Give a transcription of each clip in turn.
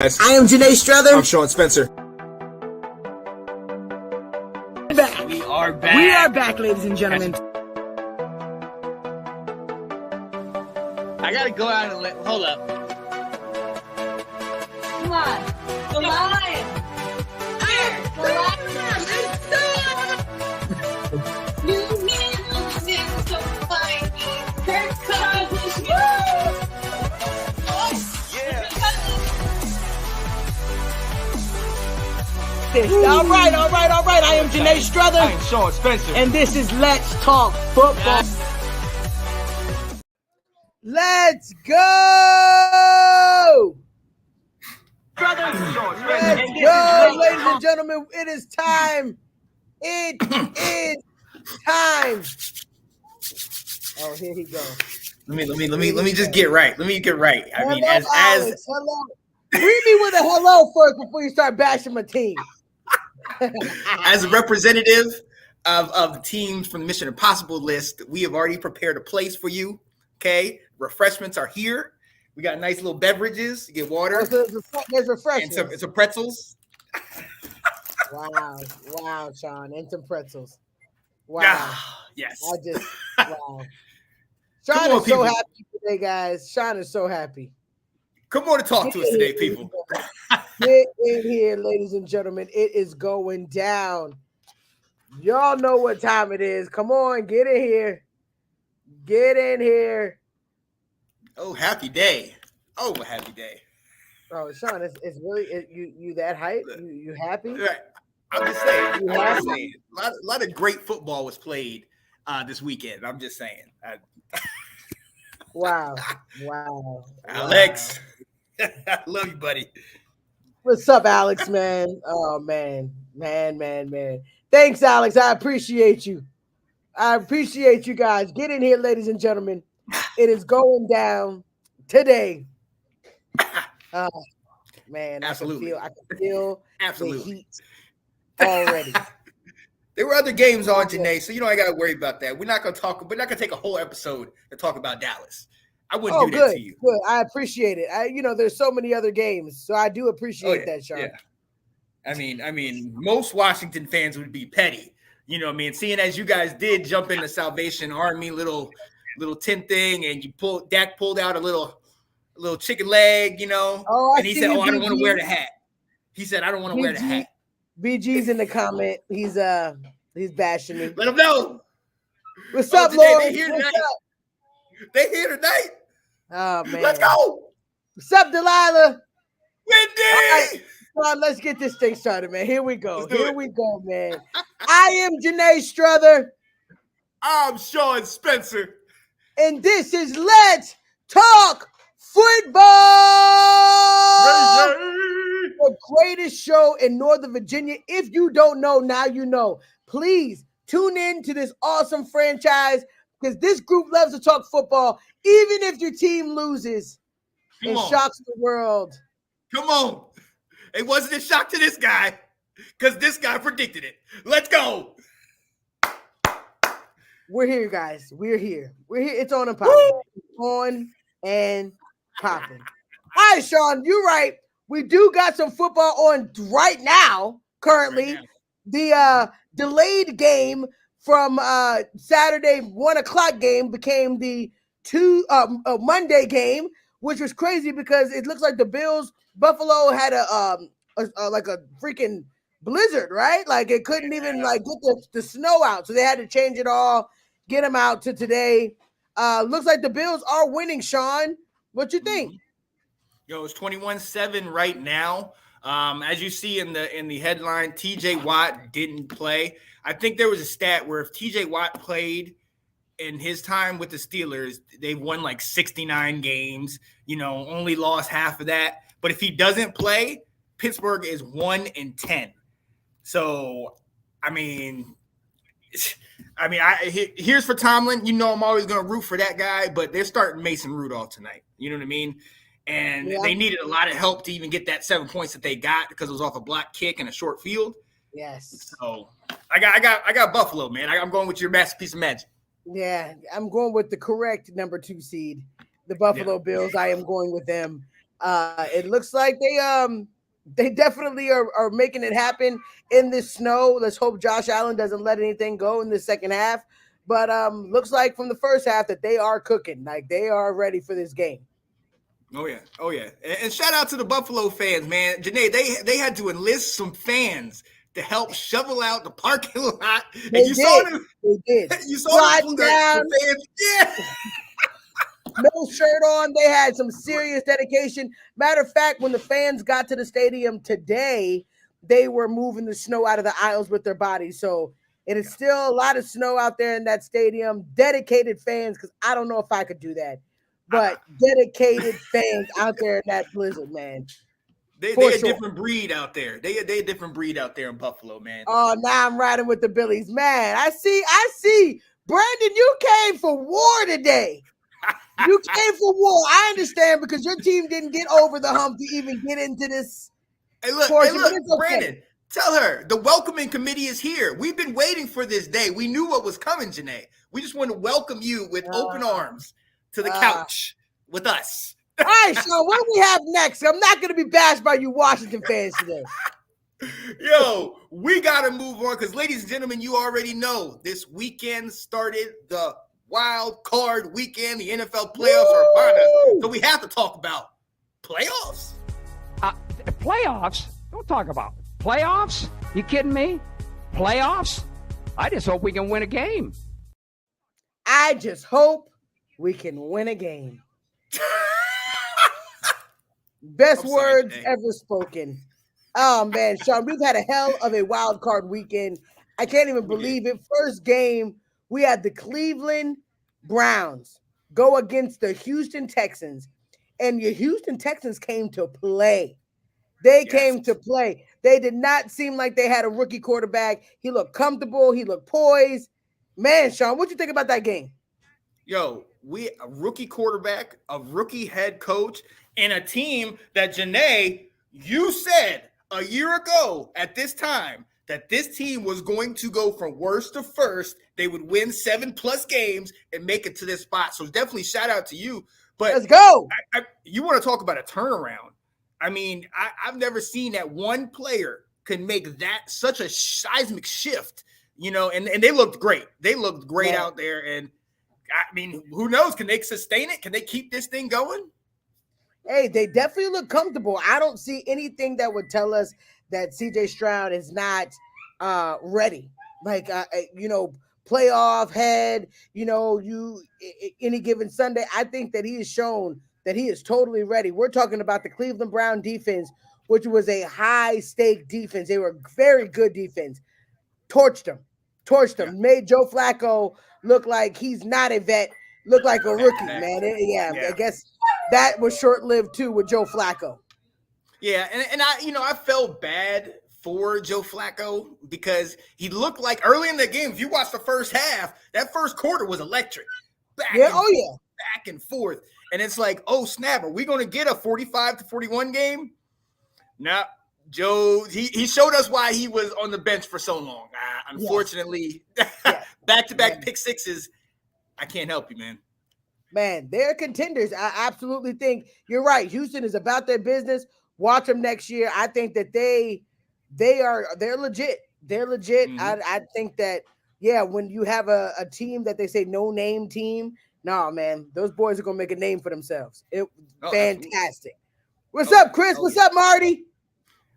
I am Janae Strother. I'm Sean Spencer. We are back, ladies and gentlemen. I gotta go out and hold up. Come on. The lion. The lion. New man losing so fine. Kirk Cousins. All right. I am Janae Strother. I'm Sean Spencer. And this is Let's Talk Football. Let's go! Let's go, ladies and gentlemen. It is time. It is time. Oh, here he goes. Let me just get right. Let me get right. I mean, as hello. Greet me with a hello first before you start bashing my team. as a representative of the teams from the Mission Impossible list, we have already prepared a place for you. Okay, refreshments are here. We got nice little beverages. You get water. There's refreshments. And some pretzels. Wow, Sean, and some pretzels. Wow. Yes. Wow. Sean is so happy today, guys. Sean is so happy. Come on to talk to us today, people. Get in here, ladies and gentlemen. It is going down. Y'all know what time it is. Come on, get in here. Get in here. Oh, happy day. Oh, happy day. Oh, Sean, it's really you that hype? You happy? Right. I'm just saying. A lot of great football was played this weekend. I'm just saying. Wow. Alex. I love you, buddy. What's up, Alex, man? Oh, man. Thanks, Alex. I appreciate you. I appreciate you guys. Get in here, ladies and gentlemen. It is going down today. Man, absolutely. I can feel absolutely the heat already. There were other games on Janae, so you don't got to worry about that. We're not going to take a whole episode to talk about Dallas. I wouldn't do that to you. Good. I appreciate it. There's so many other games, so I do appreciate that, Sean. Yeah. I mean, most Washington fans would be petty. You know what I mean? Seeing as you guys did jump in the Salvation Army little tent thing, and Dak pulled out a little chicken leg, and he said, "Oh, I don't want to wear the hat." He said, "I don't want to wear the hat." BG's in the comment. He's bashing me. Let him know. What's up, Lord? They here tonight. Oh man. Let's go. What's up, Delilah? Wendy. Right. Come on, let's get this thing started, man. Here we go. We go, man. I am Janae Strother. I'm Sean Spencer. And this is Let's Talk Football. The greatest show in Northern Virginia. If you don't know, now you know. Please tune in to this awesome franchise because this group loves to talk football, even if your team loses and shocks the world. Come on. It wasn't a shock to this guy because this guy predicted it. Let's go. We're here, guys. We're here. It's on and popping. On and popping. All right, Sean, you're right. We do got some football on right now, currently. Right now. The delayed game from Saturday 1:00 game became the Monday game, which was crazy because it looks like the Buffalo had a freaking blizzard, right? Like it couldn't even get the snow out, so they had to change it all, get them out to today. Looks like the Bills are winning. Sean, what you think? Yo, it's 21-7 right now. As you see in the headline, TJ Watt didn't play. I think there was a stat where if TJ Watt played in his time with the Steelers, they won like 69 games, only lost half of that. But if he doesn't play, Pittsburgh is 1-10. So, here's for Tomlin. I'm always going to root for that guy, but they're starting Mason Rudolph tonight. You know what I mean? And they needed a lot of help to even get that 7 points that they got because it was off a block kick and a short field. Yes. So I got Buffalo, man. I'm going with your masterpiece of magic. Yeah, I'm going with the correct number 2 seed, the Buffalo Bills. I am going with them. It looks like they definitely are making it happen in this snow. Let's hope Josh Allen doesn't let anything go in the second half. But looks like from the first half that they are cooking, like they are ready for this game. Oh yeah. And shout out to the Buffalo fans, man. Janae, they had to enlist some fans to help shovel out the parking lot. They And you saw did. them. They did. You saw Sliding the down. fans. Yeah. No shirt on. They had some serious dedication. Matter of fact, when the fans got to the stadium today, they were moving the snow out of the aisles with their bodies. So it is still a lot of snow out there in that stadium. Dedicated fans, because I don't know if I could do that, but dedicated fans out there in that blizzard, man. They For a sure. different breed out there. They a different breed out there in Buffalo, man. Oh, now I'm riding with the Billies, man. I see. Brandon, you came for war today. You came for war. I understand because your team didn't get over the hump to even get into this. Hey, look, portion, but it's okay. Brandon, tell her the welcoming committee is here. We've been waiting for this day. We knew what was coming, Janae. We just want to welcome you with open arms to the couch with us. All right, so what do we have next? I'm not going to be bashed by you Washington fans today. Yo, we got to move on because, ladies and gentlemen, you already know this weekend started the wild card weekend. The NFL playoffs are upon us. So we have to talk about playoffs. Playoffs? Don't talk about playoffs. You kidding me? Playoffs? I just hope we can win a game. I just hope we can win a game. Best words ever spoken. Oh, man, Sean, we've had a hell of a wild card weekend. I can't even believe it. First game, we had the Cleveland Browns go against the Houston Texans, and your Houston Texans came to play. They came to play. They did not seem like they had a rookie quarterback. He looked comfortable. He looked poised. Man, Sean, what you think about that game? Yo, a rookie quarterback, a rookie head coach, and a team that, Janae, you said a year ago at this time that this team was going to go from worst to first. They would win 7+ games and make it to this spot. So definitely shout out to you. But let's go. You want to talk about a turnaround. I mean, I've never seen that one player can make that such a seismic shift, you know, and they looked great. They looked great out there. And I mean, who knows? Can they sustain it? Can they keep this thing going? Hey, they definitely look comfortable. I don't see anything that would tell us that CJ Stroud is not ready. Like, you know, playoff head, you know, any given Sunday. I think that he has shown that he is totally ready. We're talking about the Cleveland Brown defense, which was a high-stake defense. They were very good defense. Torched them, made Joe Flacco look like he's not a vet, look like a rookie, man. I guess that was short-lived too with Joe Flacco. Yeah, and I felt bad for Joe Flacco because he looked like early in the game, if you watch the first half, that first quarter was electric. Back and forth. And it's like, oh, snap, are we going to get a 45-41 game? No, Joe, he showed us why he was on the bench for so long. Unfortunately, back-to-back pick sixes, I can't help you, man. Man, they're contenders. I absolutely think you're right. Houston is about their business. Watch them next year. I think that they're legit. They're legit. Mm-hmm. I think that, when you have a team that they say no-name team, man, those boys are going to make a name for themselves. Fantastic. Absolutely. What's up, Chris? What's up, Marty?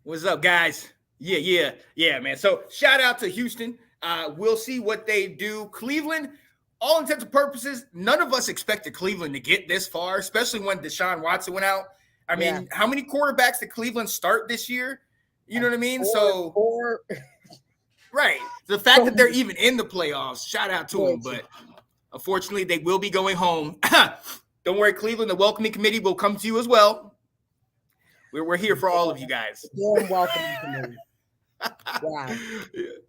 What's up, guys? Yeah, man. So shout out to Houston. We'll see what they do. Cleveland, all intents and purposes, none of us expected Cleveland to get this far, especially when Deshaun Watson went out. I mean, how many quarterbacks did Cleveland start this year? You know what I mean? Four. Right. The fact that they're even in the playoffs, shout out to them. But unfortunately, they will be going home. Don't worry, Cleveland. The welcoming committee will come to you as well. We're here for all of you guys. Warm welcoming committee. Wow.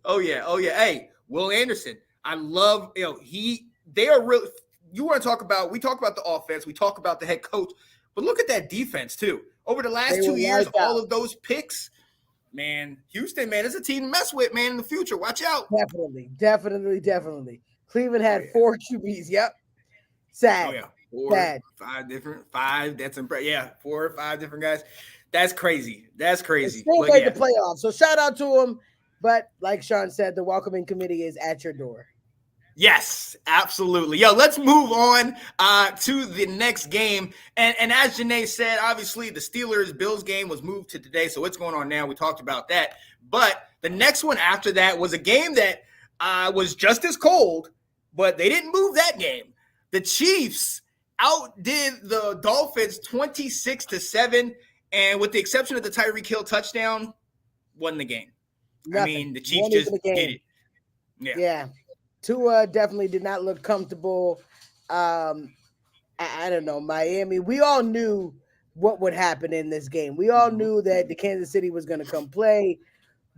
Oh yeah. Hey, Will Anderson. I love, they are really, you want to talk about, we talk about the offense, we talk about the head coach, but look at that defense too. Over the last 2 years, all of those picks, man, Houston, man, is a team to mess with, man, in the future. Watch out. Definitely. Cleveland had 4 QBs. Yep. Sad. Bad. Five. That's impressive. Yeah, 4 or 5 different guys. That's crazy. That's They crazy. still But made yeah, the playoffs. So shout out to them. But like Sean said, the welcoming committee is at your door. yes, absolutely. Yo, let's move on to the next game. And as Janae said, obviously the Steelers-Bills game was moved to today, so it's going on now. We talked about that. But the next one after that was a game that was just as cold, but they didn't move that game. The Chiefs outdid the Dolphins 26-7, and with the exception of the Tyreek Hill touchdown, won the game. Nothing. I mean, the Chiefs Won't just even a did game. it. Yeah. Tua definitely did not look comfortable. I don't know. Miami, we all knew what would happen in this game. We all knew that the Kansas City was going to come play,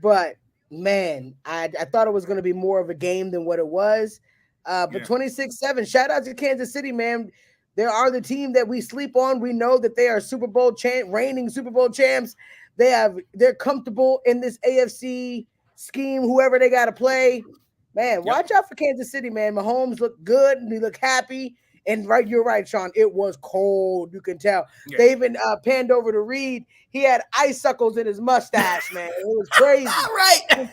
but man, I thought it was going to be more of a game than what it was. But 26-7, shout out to Kansas City, man. They are the team that we sleep on. We know that they are Super Bowl reigning Super Bowl champs. They're comfortable in this AFC scheme, whoever they got to play. Man, watch out for Kansas City, man. Mahomes looked good and he looked happy. And you're right, Sean. It was cold. You can tell. Yeah. They even panned over to Reed. He had icicles in his mustache, man. It was crazy. Right.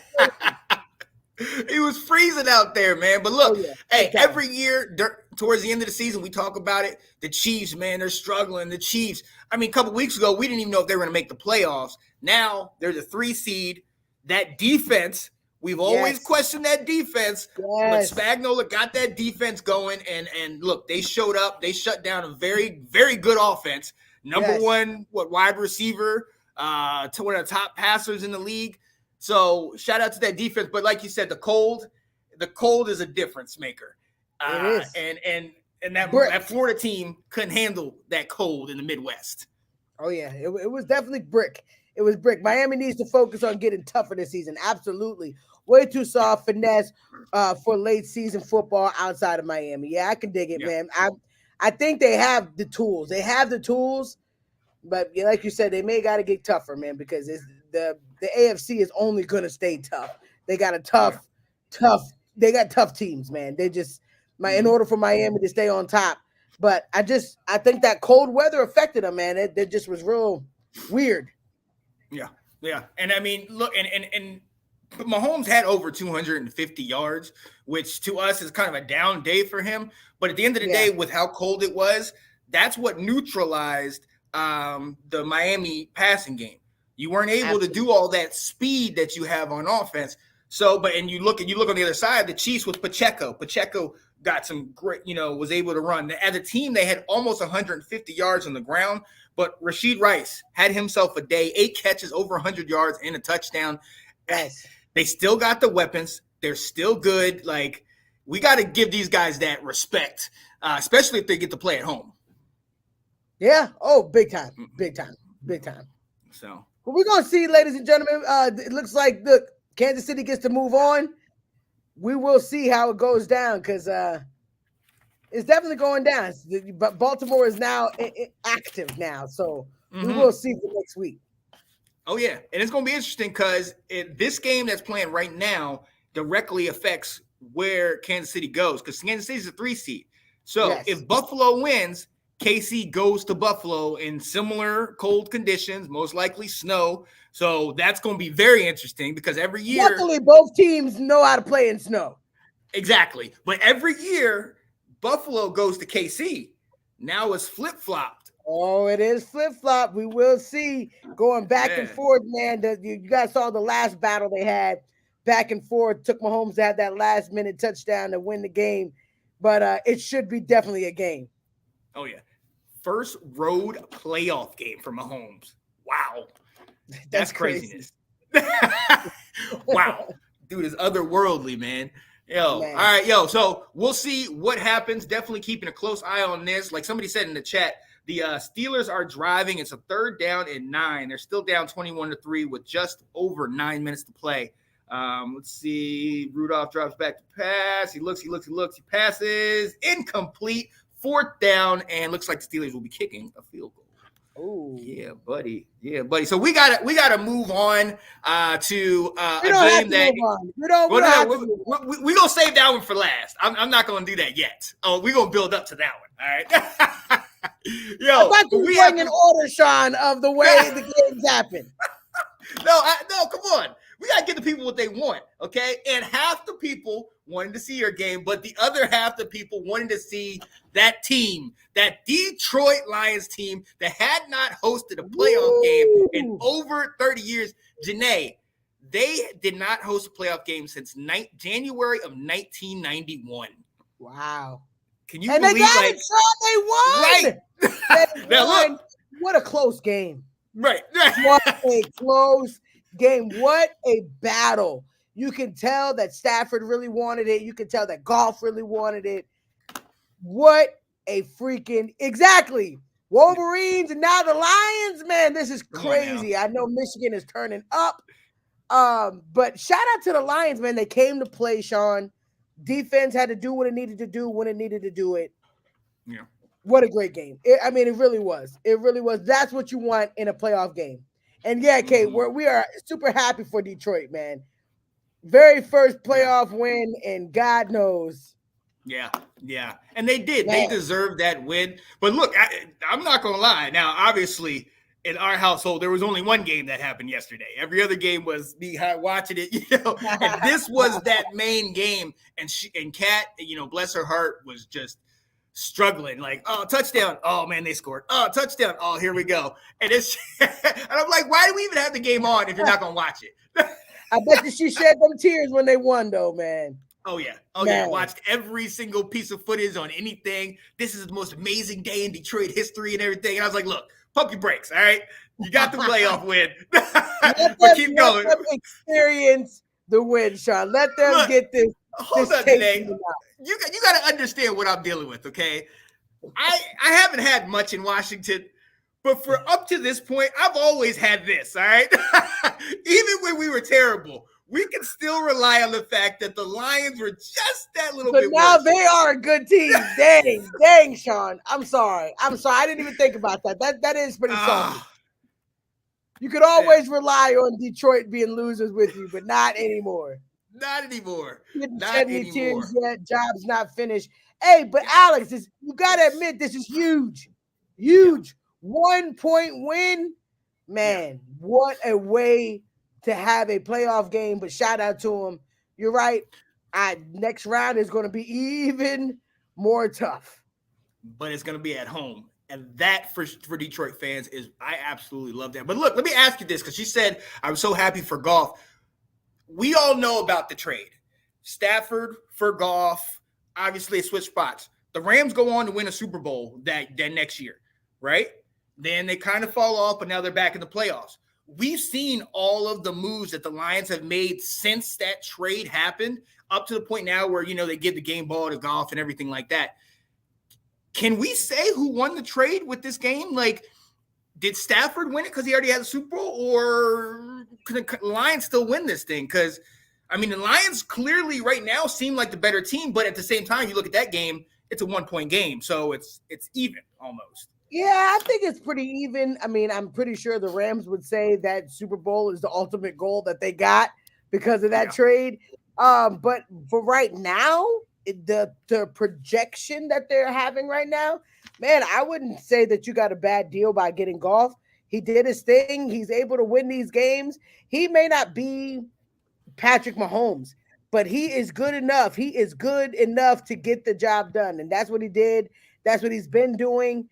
He was freezing out there, man. But look, hey, every year towards the end of the season, we talk about it. The Chiefs, man, they're struggling. The Chiefs. I mean, a couple weeks ago, we didn't even know if they were going to make the playoffs. Now they're the 3 seed. That defense. We've always questioned that defense, but Spagnuolo got that defense going, and look, they showed up. They shut down a very, very good offense. Number one, wide receiver, to one of the top passers in the league. So shout out to that defense. But like you said, the cold is a difference maker. It is. And that Florida team couldn't handle that cold in the Midwest. Oh yeah, it was definitely brick. It was brick. Miami needs to focus on getting tougher this season. Absolutely. Way too soft finesse for late season football outside of Miami. Yeah, I can dig it, man. I think they have the tools. They have the tools, but like you said, they may got to get tougher, man, because the AFC is only going to stay tough. They got a tough. They got tough teams, man. They just in order for Miami to stay on top. But I think that cold weather affected them, man. It just was real weird. Yeah. And I mean, look, and Mahomes had over 250 yards, which to us is kind of a down day for him. But at the end of the day, with how cold it was, that's what neutralized the Miami passing game. You weren't able to do all that speed that you have on offense. So, and you look on the other side, the Chiefs with Pacheco. Pacheco got some great, was able to run. As a team, they had almost 150 yards on the ground. But Rashid Rice had himself a day, 8 catches, over 100 yards, and a touchdown. Yes. They still got the weapons. They're still good. Like, we got to give these guys that respect, especially if they get to play at home. Yeah. Oh, big time. So, well, we're going to see, ladies and gentlemen. It looks like Kansas City gets to move on. We will see how it goes down because it's definitely going down. But Baltimore is now active now. So we will see for next week. Oh, yeah. And it's going to be interesting because this game that's playing right now directly affects where Kansas City goes because Kansas City is a 3 seed. So if Buffalo wins, KC goes to Buffalo in similar cold conditions, most likely snow. So that's going to be very interesting because every year. Luckily, both teams know how to play in snow. Exactly. But every year, Buffalo goes to KC. Now it's flip-flopped. Oh, it is flip-flop. We will see going back and forth, man. You guys saw the last battle they had back and forth. Took Mahomes to have that last-minute touchdown to win the game. But it should be definitely a game. Oh, yeah. First road playoff game for Mahomes. Wow. That's craziness. Wow. Dude is otherworldly, man. All right, so we'll see what happens. Definitely keeping a close eye on this. Like somebody said in the chat, the Steelers are driving. It's a 3rd down and 9. They're still down 21-3 with just over 9 minutes to play. Let's see. Rudolph drops back to pass. He looks. He passes. Incomplete. 4th down, and looks like the Steelers will be kicking a field goal. Ooh. Yeah, buddy. Yeah, buddy. So we gotta move on to a We don't have game to that. move on. We don't Well, no, have to move on. we gonna save that one for last. I'm not gonna do that yet. Oh, we're gonna build up to that one. All right. Yo, I thought you were we going have in to, order, Sean, of the way the games happen. no, come on. We gotta give the people what they want, okay? And half the people wanted to see your game, but the other half the people wanted to see that team, that Detroit Lions team that had not hosted a playoff game in over 30 years. Janae, they did not host a playoff game since January of 1991. Wow. Can you And believe they got it, Sean. They won. Right. They Now, won. look. What a close game. Right. What a close game. What a battle. You can tell that Stafford really wanted it. You can tell that Goff really wanted it. What a freaking exactly. Wolverines and now the Lions, man. This is crazy. I know Michigan is turning up. But shout out to the Lions, man. They came to play, Sean. Defense had to do what it needed to do when it needed to do it. Yeah. What a great game. It really was. It really was. That's what you want in a playoff game. And yeah, Kate, we are super happy for Detroit, man. Very first playoff win, and God knows. Yeah. And they did. Man. They deserved that win. But look, I'm not going to lie. Now, obviously, in our household, there was only one game that happened yesterday. Every other game was me watching it, and this was that main game. And Kat, bless her heart, was just struggling. Like, oh, touchdown. Oh, man, they scored. Oh, touchdown. Oh, here we go. And it's and I'm like, why do we even have the game on if you're not going to watch it? I bet you she shed them tears when they won, though, man. Oh, yeah. Yeah. Watched every single piece of footage on anything. This is the most amazing day in Detroit history and everything. And I was like, look, pump your brakes, all right? You got the playoff win. But keep going. Let them experience the win, Sean. Let them get this. Hold on, today. You got to understand what I'm dealing with, okay? I haven't had much in Washington, but for up to this point, I've always had this, all right? Even when we were terrible, we can still rely on the fact that the Lions were just that little bit now worse. They are a good team. Dang, Sean. I'm sorry. I didn't even think about that. That is pretty salty. You could always rely on Detroit being losers with you, but not anymore. Not anymore. Not anymore. Tears yet. Job's not finished. Hey, but Alex, you got to admit, this is huge. Huge. 1 point win. Man, what a way to have a playoff game, but shout out to him. You're right. Next round is going to be even more tough. But it's going to be at home. And that for Detroit fans is, I absolutely love that. But look, let me ask you this, because she said, I was so happy for Goff. We all know about the trade. Stafford for Goff, obviously it switched spots. The Rams go on to win a Super Bowl that next year, right? Then they kind of fall off, but now they're back in the playoffs. We've seen all of the moves that the Lions have made since that trade happened, up to the point now where, they give the game ball to Goff and everything like that. Can we say who won the trade with this game? Like, did Stafford win it because he already had a Super Bowl, or could the Lions still win this thing? Because, the Lions clearly right now seem like the better team, but at the same time, you look at that game, it's a 1 point game. So it's even almost. Yeah, I think it's pretty even. I'm pretty sure the Rams would say that Super Bowl is the ultimate goal that they got because of that trade. But for right now, the projection that they're having right now, man, I wouldn't say that you got a bad deal by getting Goff. He did his thing. He's able to win these games. He may not be Patrick Mahomes, but he is good enough. He is good enough to get the job done. And that's what he did. That's what he's been doing.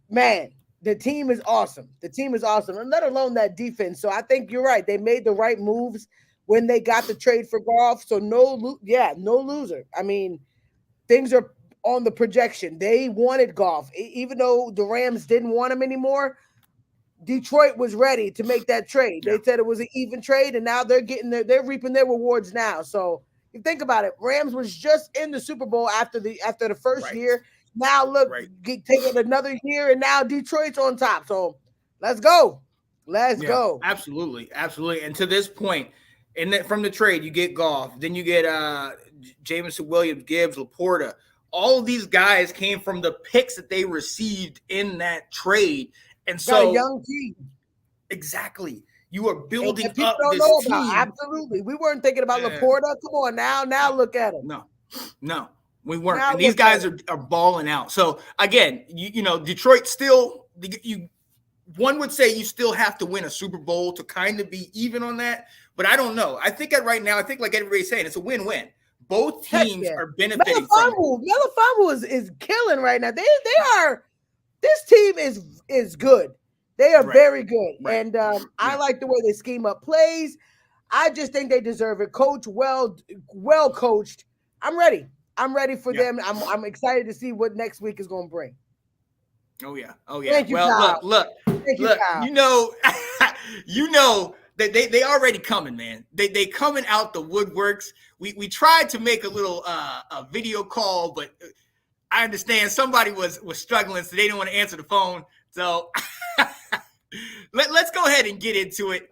Man, the team is awesome. The team is awesome, and let alone that defense. So I think you're right. They made the right moves when they got the trade for Goff. So no loser. Things are on the projection. They wanted Goff, even though the Rams didn't want him anymore. Detroit was ready to make that trade. They said it was an even trade, and now they're reaping their rewards now. So you think about it. Rams was just in the Super Bowl after the first year. Now look, taking another year, and now Detroit's on top. So let's go. Let's go. Absolutely. And to this point, from the trade, you get Goff, then you get Jameson Williams, Gibbs, Laporta. All of these guys came from the picks that they received in that trade. And Got so a young team. exactly, you are building And people up don't this know team. about. Absolutely. We weren't thinking about Yeah. Laporta. Come on now look at him. No, we weren't. Now And these look at guys are balling out. So again, you know, Detroit still, one would say you still have to win a Super Bowl to kind of be even on that. But I don't know. I think right now, like everybody's saying, it's a win-win. Both teams are benefiting from it. Melifonwu is killing right now. They are. This team is good. They are very good, and I like the way they scheme up plays. I just think they deserve it. Coach, well coached. I'm ready. I'm ready for them. I'm excited to see what next week is going to bring. Oh yeah. Thank you, Well, Kyle. look. Thank you, Kyle. You know that they already coming, man. They coming out the woodworks. We tried to make a little a video call, but I understand somebody was struggling, so they didn't want to answer the phone. So let's go ahead and get into it.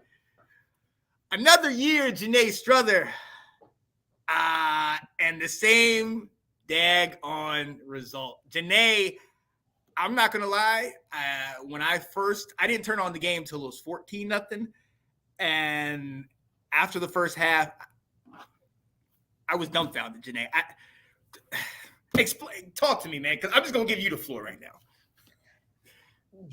Another year, Janae Strother, and the same daggone result. Janae, I'm not gonna lie. When I didn't turn on the game until it was 14-0, and after the first half, I was dumbfounded. Janae, talk to me, man, because I'm just gonna give you the floor right now.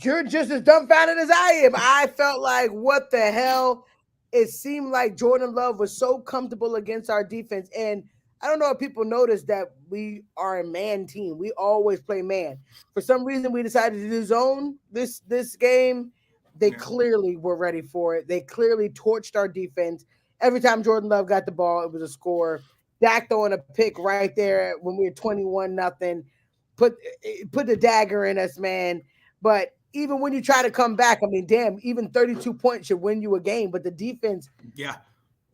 You're just as dumbfounded as I am. I felt like, what the hell? It seemed like Jordan Love was so comfortable against our defense. And I don't know if people noticed that we are a man team. We always play man. For some reason, we decided to do zone this game. They clearly were ready for it. They clearly torched our defense. Every time Jordan Love got the ball, it was a score. Dak throwing a pick right there when we were 21-0. Put the dagger in us, man. But even when you try to come back, I mean, damn, even 32 points should win you a game. But the defense,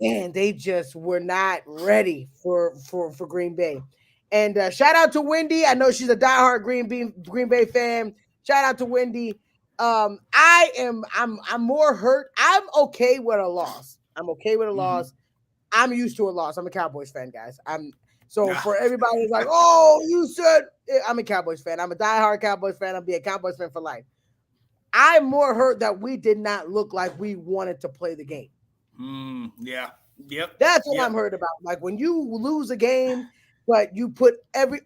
man, they just were not ready for Green Bay. And shout out to Wendy. I know she's a diehard Green Bay fan. Shout out to Wendy. I'm more hurt. I'm okay with a loss. I'm used to a loss. I'm a Cowboys fan, guys. For everybody who's like, oh, you said, I'm a Cowboys fan. I'm a diehard Cowboys fan. I'll be a Cowboys fan for life. I'm more hurt that we did not look like we wanted to play the game. That's what I'm hurt about. Like, when you lose a game, but you put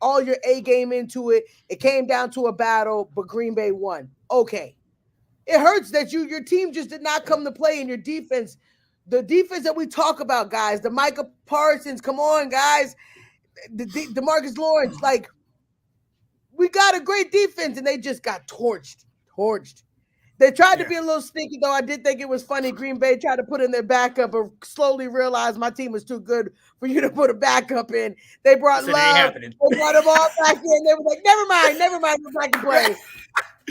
all your A game into it, it came down to a battle, but Green Bay won. Okay. It hurts that your team just did not come to play, in your defense. The defense that we talk about, guys, the Micah Parsons, come on, guys. The DeMarcus Lawrence, like, we got a great defense, and they just got torched. They tried to be a little sneaky, though. I did think it was funny. Green Bay tried to put in their backup, but slowly realized my team was too good for you to put a backup in. They brought Love. They brought them all back in. They were like, never mind, we're back to play.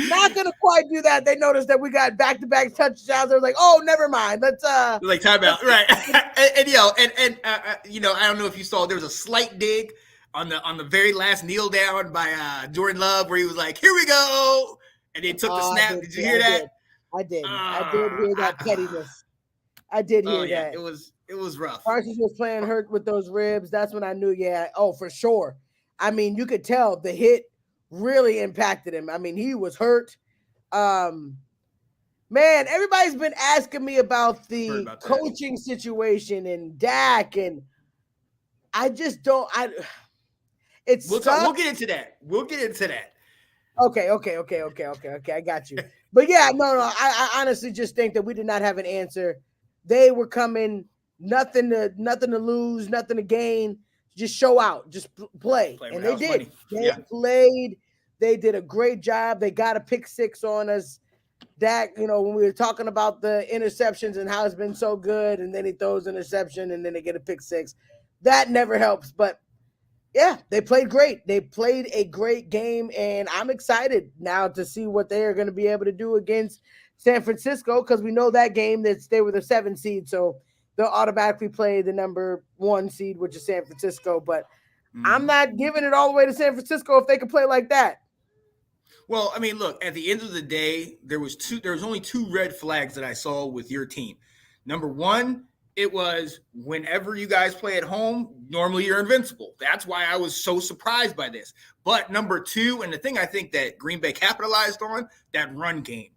Not gonna quite do that. They noticed that we got back-to-back touchdowns. They're like, "Oh, never mind. Let's like timeout." Right? and I don't know if you saw, there was a slight dig on the very last kneel down by Jordan Love, where he was like, "Here we go," and they took the snap. Did you hear that? I did hear that pettiness. I did hear that. It was rough. Parsons was playing hurt with those ribs. That's when I knew. Yeah. Oh, for sure. I mean, you could tell the hit really impacted him. I mean, he was hurt. Man, everybody's been asking me about the coaching situation and Dak, and I just don't. We'll get into that. Okay. I got you. But yeah, no. I honestly just think that we did not have an answer. They were coming, nothing to lose, nothing to gain. Just show out, just play. And they did. They played. They did a great job. They got a pick six on us. Dak, when we were talking about the interceptions and how it's been so good, and then he throws an interception and then they get a pick six. That never helps. But yeah, they played great. They played a great game, and I'm excited now to see what they are going to be able to do against San Francisco, because we know that game that they were the 7th seed, so they'll automatically play the number 1 seed, which is San Francisco. But I'm not giving it all the way to San Francisco if they can play like that. Well, I mean, look, at the end of the day, there was only 2 red flags that I saw with your team. Number 1, it was whenever you guys play at home, normally you're invincible. That's why I was so surprised by this. But number 2, and the thing I think that Green Bay capitalized on, that run game.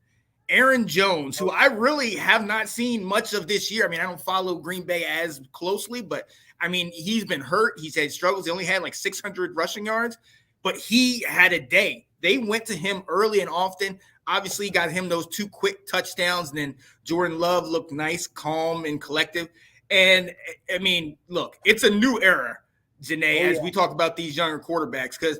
Aaron Jones, who I really have not seen much of this year. I mean, I don't follow Green Bay as closely, but I mean, he's been hurt. He's had struggles. He only had like 600 rushing yards, but he had a day. They went to him early and often. Obviously, got him those 2 quick touchdowns. And then Jordan Love looked nice, calm, and collective. And I mean, look, it's a new era, Janae, as we talk about these younger quarterbacks, because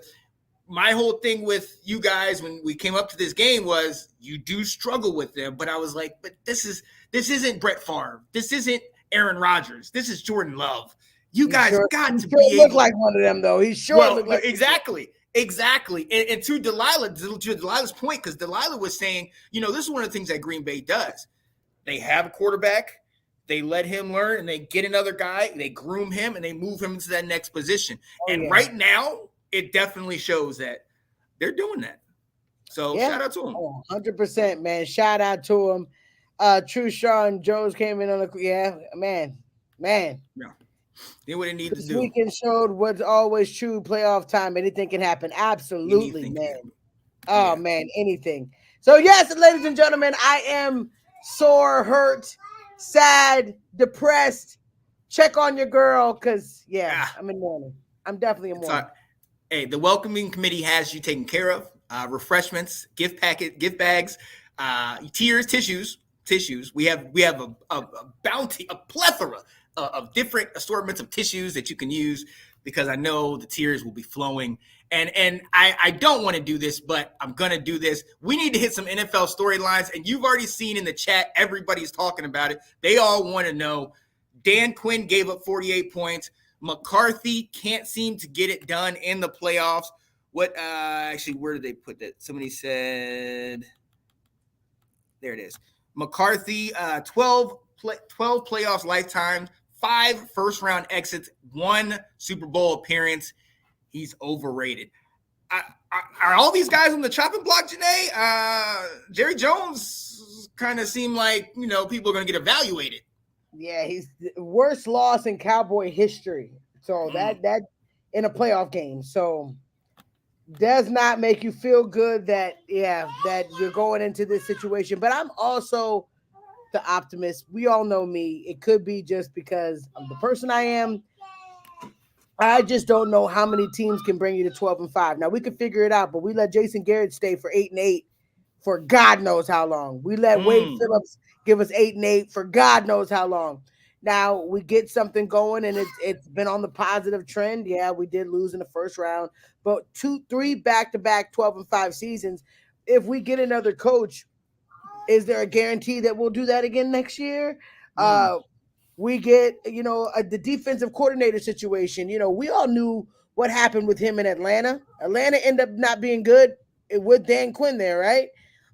my whole thing with you guys when we came up to this game was you do struggle with them, but I was like, but this isn't Brett Favre. This isn't Aaron Rodgers. This is Jordan Love. You guys got to be look like one of them, though. He sure looked like exactly. And to Delilah's point, because Delilah was saying, this is one of the things that Green Bay does. They have a quarterback, they let him learn, and they get another guy, they groom him, and they move him into that next position. Right now, it definitely shows that they're doing that. So shout out to him. 100%, man. Shout out to him. True Sean Jones came in on the man. Yeah. Did what it needed to do. This weekend showed what's always true. Playoff time, anything can happen. Absolutely, man. Oh man, anything. So yes, ladies and gentlemen, I am sore, hurt, sad, depressed. Check on your girl, because I'm in mourning. I'm definitely in mourning. Hey, the welcoming committee has you taken care of. Refreshments, gift bags, tears, tissues. We have a bounty, a plethora of different assortments of tissues that you can use, because I know the tears will be flowing. And I don't want to do this, but I'm going to do this. We need to hit some NFL storylines, and you've already seen in the chat, everybody's talking about it. They all want to know. Dan Quinn gave up 48 points. McCarthy can't seem to get it done in the playoffs. What actually, where did they put that? Somebody said, there it is. McCarthy, 12 playoffs lifetime, 5 first-round exits, 1 Super Bowl appearance. He's overrated. Are all these guys on the chopping block, Janae? Jerry Jones kind of seemed like, people are going to get evaluated. Yeah, he's the worst loss in Cowboy history. So that in a playoff game. So does not make you feel good that you're going into this situation. But I'm also the optimist. We all know me. It could be just because of the person I am. I just don't know how many teams can bring you to 12-5. Now we could figure it out, but we let Jason Garrett stay for 8-8 for God knows how long. We let Wade Phillips give us 8-8 for God knows how long. Now we get something going, and it's been on the positive trend. Yeah, we did lose in the first round, but 2-3 back-to-back 12-5 seasons. If we get another coach, is there a guarantee that we'll do that again next year? We get, the defensive coordinator situation. We all knew what happened with him in Atlanta. Atlanta ended up not being good with Dan Quinn there, right?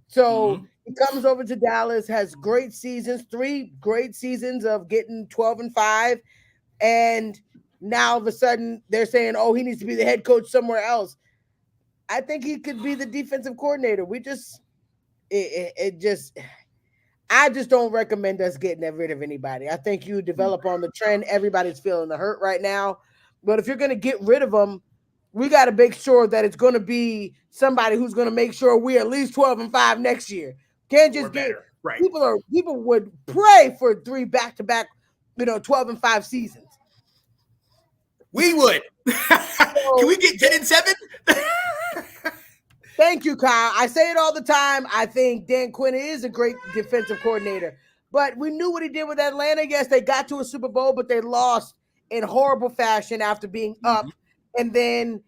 So he comes over to Dallas, has great seasons, 3 great seasons of getting 12-5. And now all of a sudden they're saying, oh, he needs to be the head coach somewhere else. I think he could be the defensive coordinator. I just don't recommend us getting rid of anybody. I think you develop on the trend. Everybody's feeling the hurt right now. But if you're going to get rid of them, we got to make sure that it's going to be somebody who's going to make sure we're at least 12-5 next year. Can't just get right. People would pray for 3 back-to-back, 12-5 seasons. We would. Can we get 10-7? Thank you, Kyle. I say it all the time. I think Dan Quinn is a great defensive coordinator, but we knew what he did with Atlanta. Yes, they got to a Super Bowl, but they lost in horrible fashion after being up. And then,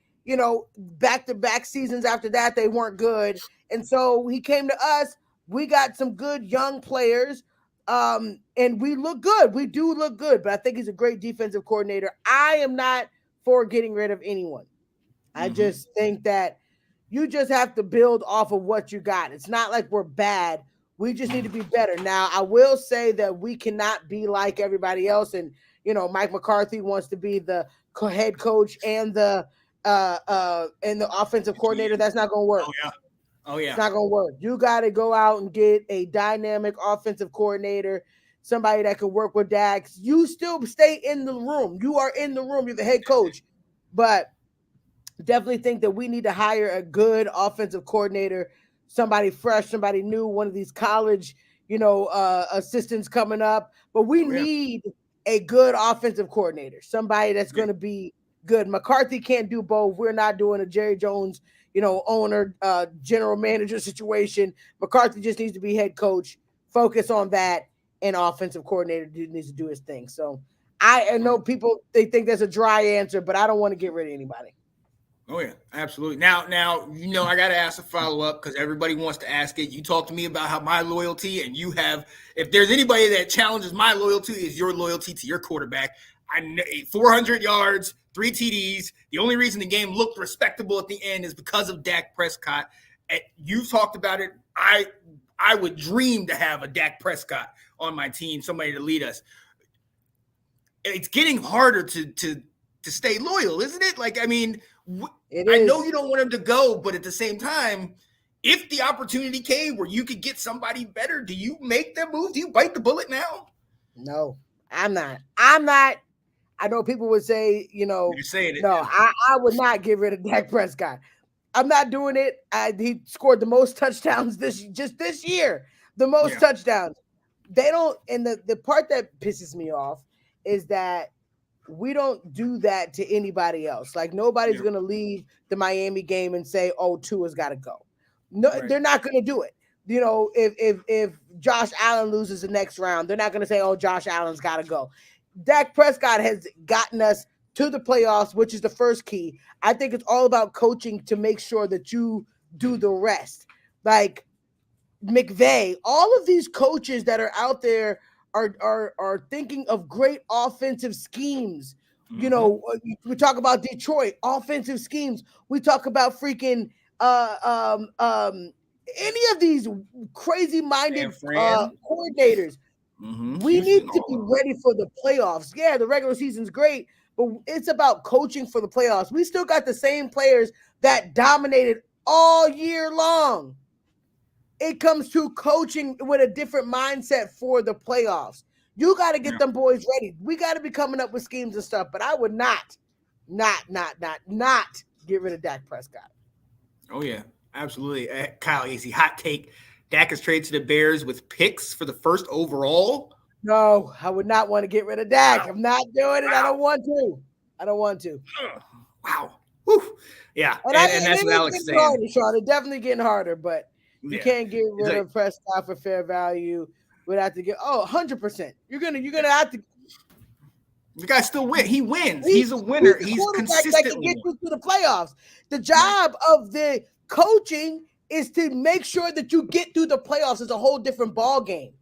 back-to-back seasons after that, they weren't good. And so he came to us. We got some good young players, and we look good. We do look good, but I think he's a great defensive coordinator. I am not for getting rid of anyone. I just think that you just have to build off of what you got. It's not like we're bad. We just need to be better. Now, I will say that we cannot be like everybody else. And, Mike McCarthy wants to be the head coach and the offensive coordinator. That's not going to work. Oh, yeah. It's not going to work. You got to go out and get a dynamic offensive coordinator, somebody that can work with Dax. You still stay in the room. You are in the room. You're the head coach. But definitely think that we need to hire a good offensive coordinator somebody fresh, somebody new, one of these college, assistants coming up. But we Oh, yeah. need a good offensive coordinator, somebody that's going to be good. McCarthy can't do both. We're not doing a Jerry Jones, owner, general manager situation. McCarthy just needs to be head coach, focus on that, and offensive coordinator needs to do his thing. So I know people, they think that's a dry answer, but I don't want to get rid of anybody. Oh yeah, absolutely. Now, I got to ask a follow up because everybody wants to ask it. You talked to me about how my loyalty, and you have. If there's anybody that challenges my loyalty, is your loyalty to your quarterback. I know 400 yards, 3 TDs. The only reason the game looked respectable at the end is because of Dak Prescott. You've talked about it. I would dream to have a Dak Prescott on my team, somebody to lead us. It's getting harder to stay loyal, isn't it? Like, I mean. I know you don't want him to go, but at the same time, if the opportunity came where you could get somebody better, do you make that move? Do you bite the bullet now? No, I'm not. I know people would say, You're saying it. No, I would not get rid of Dak Prescott. I'm not doing it. He scored the most touchdowns this year. The most touchdowns. They don't, and the part that pisses me off is that we don't do that to anybody else. Like nobody's going to leave the Miami game and say, "Oh, Tua's got to go." No, they're not going to do it. If Josh Allen loses the next round, they're not going to say, "Oh, Josh Allen's got to go." Dak Prescott has gotten us to the playoffs, which is the first key. I think it's all about coaching to make sure that you do the rest. Like McVay, all of these coaches that are out there are thinking of great offensive schemes. We talk about Detroit offensive schemes. We talk about freaking any of these crazy minded coordinators. We need to be ready for the playoffs. Yeah, the regular season's great, but it's about coaching for the playoffs. We still got the same players that dominated all year long. It comes to coaching with a different mindset for the playoffs. You got to get them boys ready. We got to be coming up with schemes and stuff, but I would not get rid of Dak Prescott. Oh, yeah, absolutely. Kyle Acey, hot take. Dak is traded to the Bears with picks for the first overall. No, I would not want to get rid of Dak. I'm not doing it. I don't want to. Wow. Whew. Yeah, and that's what Alex is saying. Harder, Sean. It's definitely getting harder, but you can't get rid of Prescott for fair value without to get 100%. You're gonna have to. The guy still win. He wins. He's a winner. He's consistent. That can get you to the playoffs. The job of the coaching is to make sure that you get through the playoffs. It's a whole different ball game.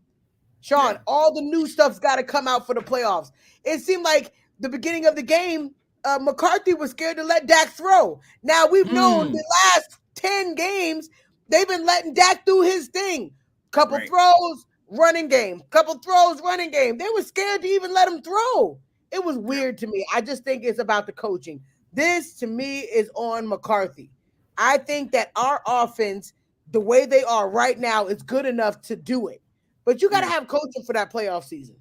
Sean, all the new stuff's got to come out for the playoffs. It seemed like the beginning of the game, McCarthy was scared to let Dak throw. Now we've known the last 10 games, they've been letting Dak do his thing. Couple throws, running game. Couple throws, running game. They were scared to even let him throw. It was weird to me. I just think it's about the coaching. This, to me, is on McCarthy. I think that our offense, the way they are right now, is good enough to do it. But you got to have coaching for that playoff season.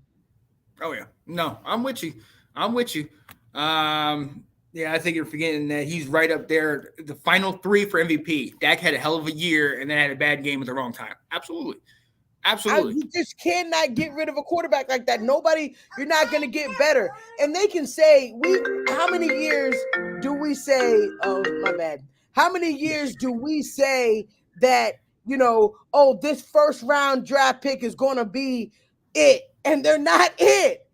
Oh, yeah. No, I'm with you. Yeah, I think you're forgetting that he's right up there. The final 3 for MVP. Dak had a hell of a year and then had a bad game at the wrong time. Absolutely. You just cannot get rid of a quarterback like that. You're not going to get better. And they can say, how many years do we say, oh, my bad. How many years do we say that, this first round draft pick is going to be it, and they're not it.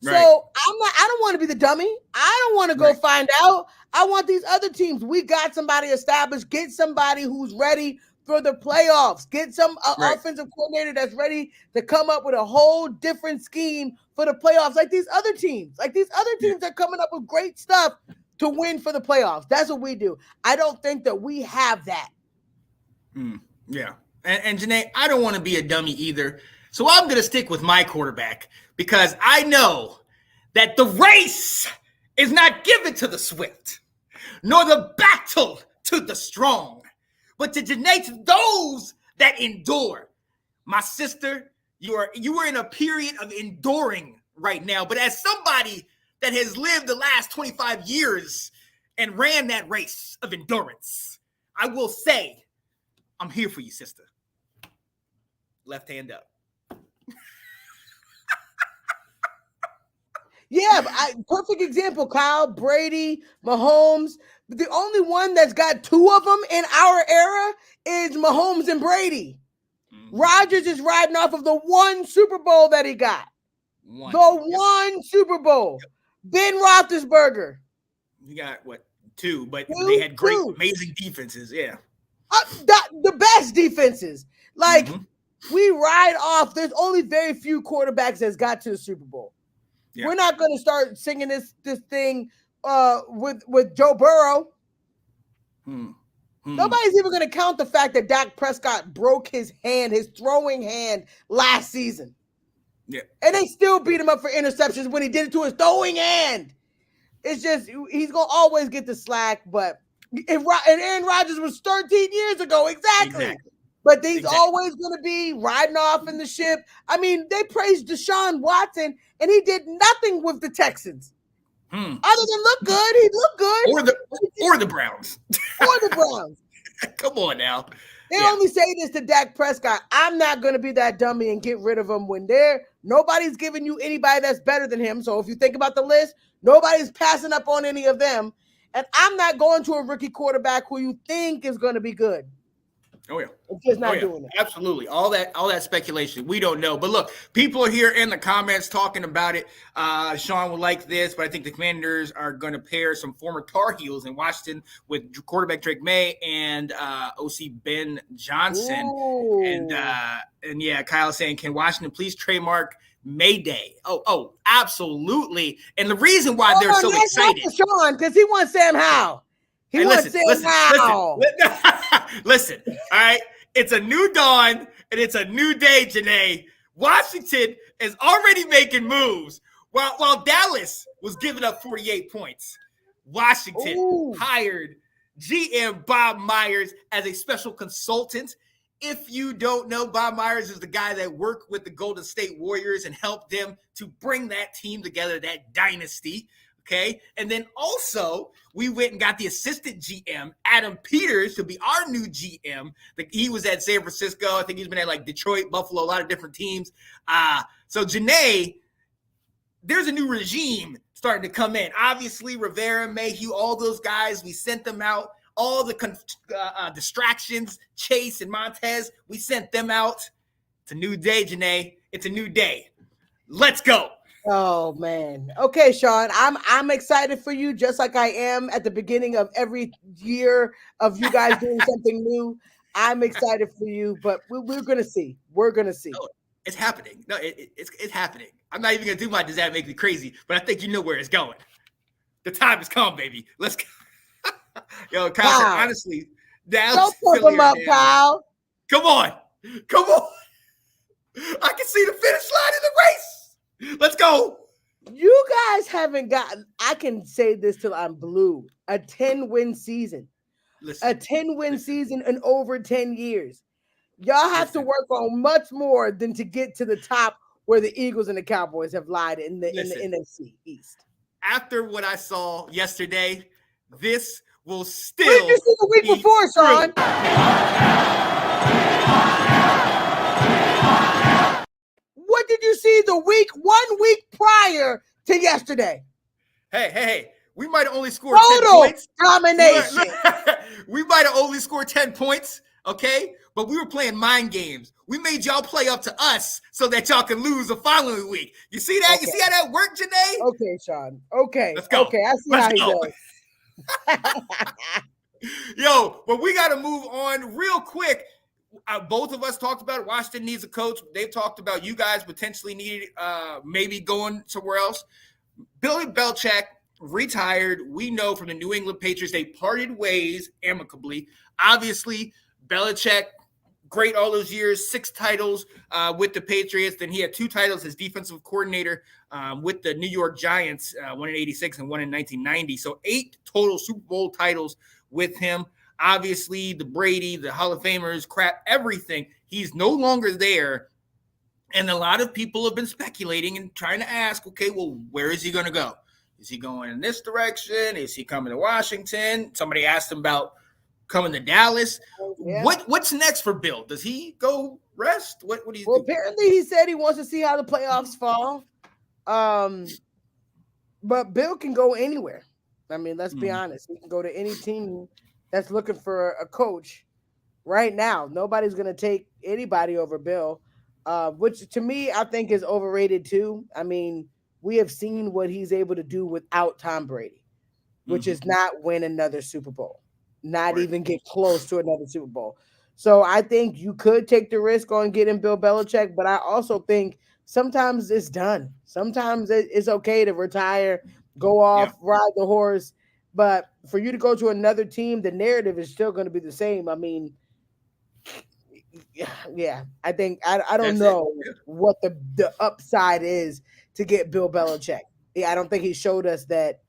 Right. So I don't want to be the dummy. I don't want to go find out. I want these other teams. We got somebody established. Get somebody who's ready for the playoffs. Get some offensive coordinator that's ready to come up with a whole different scheme for the playoffs, like these other teams. Like these other teams are coming up with great stuff to win for the playoffs. That's what we do. I don't think that we have that. Yeah. And Janae, I don't want to be a dummy either. So I'm going to stick with my quarterback because I know that the race is not given to the swift, nor the battle to the strong, but to Janae, to those that endure. My sister, you are in a period of enduring right now. But as somebody that has lived the last 25 years and ran that race of endurance, I will say I'm here for you, sister. Left hand up. Yeah, perfect example, Kyle, Brady, Mahomes. The only one that's got two of them in our era is Mahomes and Brady. Mm-hmm. Rodgers is riding off of the one Super Bowl that he got. One Super Bowl. Ben Roethlisberger. You got what? Two, but they had great, amazing defenses. Yeah. The best defenses. Like, we ride off. There's only very few quarterbacks that's got to the Super Bowl. Yeah. We're not going to start singing this thing with Joe Burrow. Nobody's even going to count the fact that Dak Prescott broke his throwing hand last season. Yeah. And they still beat him up for interceptions when he did it to his throwing hand. It's just, he's going to always get the slack. But and Aaron Rodgers was 13 years ago. Exactly. But he's always going to be riding off in the ship. I mean, they praised Deshaun Watson, and he did nothing with the Texans. Other than look good, he looked good. Or the Browns. Come on now. They only say this to Dak Prescott. I'm not going to be that dummy and get rid of him when nobody's giving you anybody that's better than him. So if you think about the list, nobody's passing up on any of them. And I'm not going to a rookie quarterback who you think is going to be good. Oh yeah, it's just not doing it. Absolutely, all that speculation, we don't know. But look, people are here in the comments talking about it. Sean would like this, but I think the Commanders are going to pair some former Tar Heels in Washington with quarterback Drake May and OC Ben Johnson. Ooh. And yeah, Kyle saying, can Washington please trademark Mayday? Oh, absolutely. And the reason why they're so excited, Sean, because he wants Sam Howell. He wants Sam Howell. Listen, all right? It's a new dawn, and it's a new day, Janae. Washington is already making moves. While Dallas was giving up 48 points, Washington hired GM Bob Myers as a special consultant. If you don't know, Bob Myers is the guy that worked with the Golden State Warriors and helped them to bring that team together, that dynasty. Okay. And then also we went and got the assistant GM, Adam Peters, to be our new GM. He was at San Francisco. I think he's been at like Detroit, Buffalo, a lot of different teams. So Janae, there's a new regime starting to come in. Obviously, Rivera, Mayhew, all those guys, we sent them out. All the distractions, Chase and Montez, we sent them out. It's a new day, Janae. It's a new day. Let's go. Oh man. Okay, Sean. I'm excited for you, just like I am at the beginning of every year of you guys doing something new. I'm excited for you, but we're gonna see. We're gonna see. No, it's happening. No, it's happening. I'm not even gonna do my does that make me crazy, but I think you know where it's going. The time has come, baby. Let's go. Yo, Kyle, said, honestly, don't pump him up, Kyle. Come on. I can see the finish line in the race. Let's go. You guys haven't gotten, I can say this till I'm blue, a 10-win season. Listen, a 10-win season in over 10 years. Y'all have to work on much more than to get to the top where the Eagles and the Cowboys have lied in the NFC East. After what I saw yesterday, this will still. What did you see the week before, Sean? What did you see the 1 week prior to yesterday? Hey. We might have only scored total 10 points. Domination. We might have only scored 10 points, okay? But we were playing mind games. We made y'all play up to us so that y'all can lose the following week. You see that? Okay. You see how that worked, Janae? Okay, Sean. Okay. Let's go. Okay, I see how he does. Yo, but we got to move on real quick. Both of us talked about it. Washington needs a coach. They've talked about you guys potentially needed maybe going somewhere else. Billy Belichick retired. We know from the New England Patriots, they parted ways amicably. Obviously, Belichick, great all those years, 6 titles with the Patriots. Then he had 2 titles as defensive coordinator with the New York Giants, one in 86 and one in 1990. So 8 total Super Bowl titles with him. Obviously, the Brady, the Hall of Famers, crap, everything. He's no longer there. And a lot of people have been speculating and trying to ask, okay, well, where is he going to go? Is he going in this direction? Is he coming to Washington? Somebody asked him about coming to Dallas. Yeah. What's next for Bill? Does he go rest? What do you Well, do? apparently he said he wants to see how the playoffs fall. But Bill can go anywhere. I mean, let's be honest. He can go to any team that's looking for a coach right now. Nobody's going to take anybody over Bill, which to me, I think is overrated too. I mean, we have seen what he's able to do without Tom Brady, which is not win another Super Bowl, not even get close to another Super Bowl. So I think you could take the risk on getting Bill Belichick, but I also think sometimes it's done. Sometimes it's okay to retire, go off, ride the horse. But for you to go to another team, the narrative is still going to be the same. I mean, yeah, I think I don't know what the upside is to get Bill Belichick. Yeah, I don't think he showed us that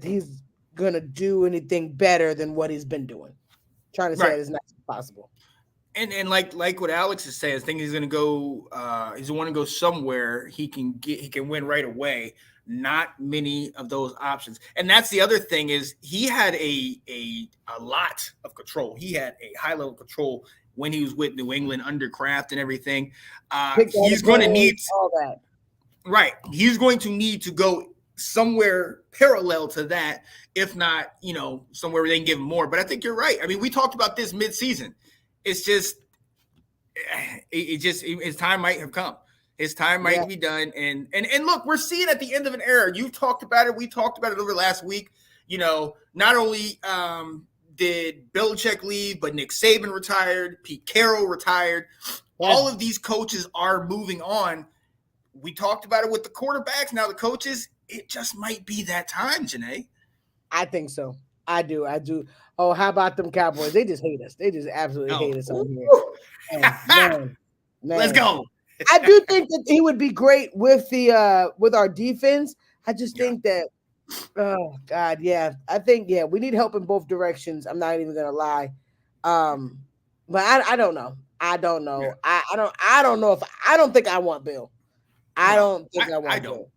he's gonna do anything better than what he's been doing. Trying to say it as nice as possible. And like what Alex is saying, I think he's gonna go. He's gonna want to go somewhere he can win right away. Not many of those options, and that's the other thing is he had a lot of control. He had a high level of control when he was with New England under Kraft and everything. He's going to need all that. Right. He's going to need to go somewhere parallel to that, if not, somewhere where they can give him more. But I think you're right. I mean, we talked about this midseason. It's just, his time might have come. His time might be done. And look, we're seeing at the end of an era. You talked about it. We talked about it over last week. Not only did Belichick leave, but Nick Saban retired, Pete Carroll retired. Yeah. All of these coaches are moving on. We talked about it with the quarterbacks. Now the coaches, it just might be that time, Janae. I think so. I do. Oh, how about them Cowboys? They just hate us. They just absolutely hate us on here. Man. Let's go. I do think that he would be great with the with our defense. I just think that, oh God, yeah. I think we need help in both directions. I'm not even gonna lie. But I don't know. I don't know. Yeah. I don't know if I don't think I want Bill. I don't think I want Bill.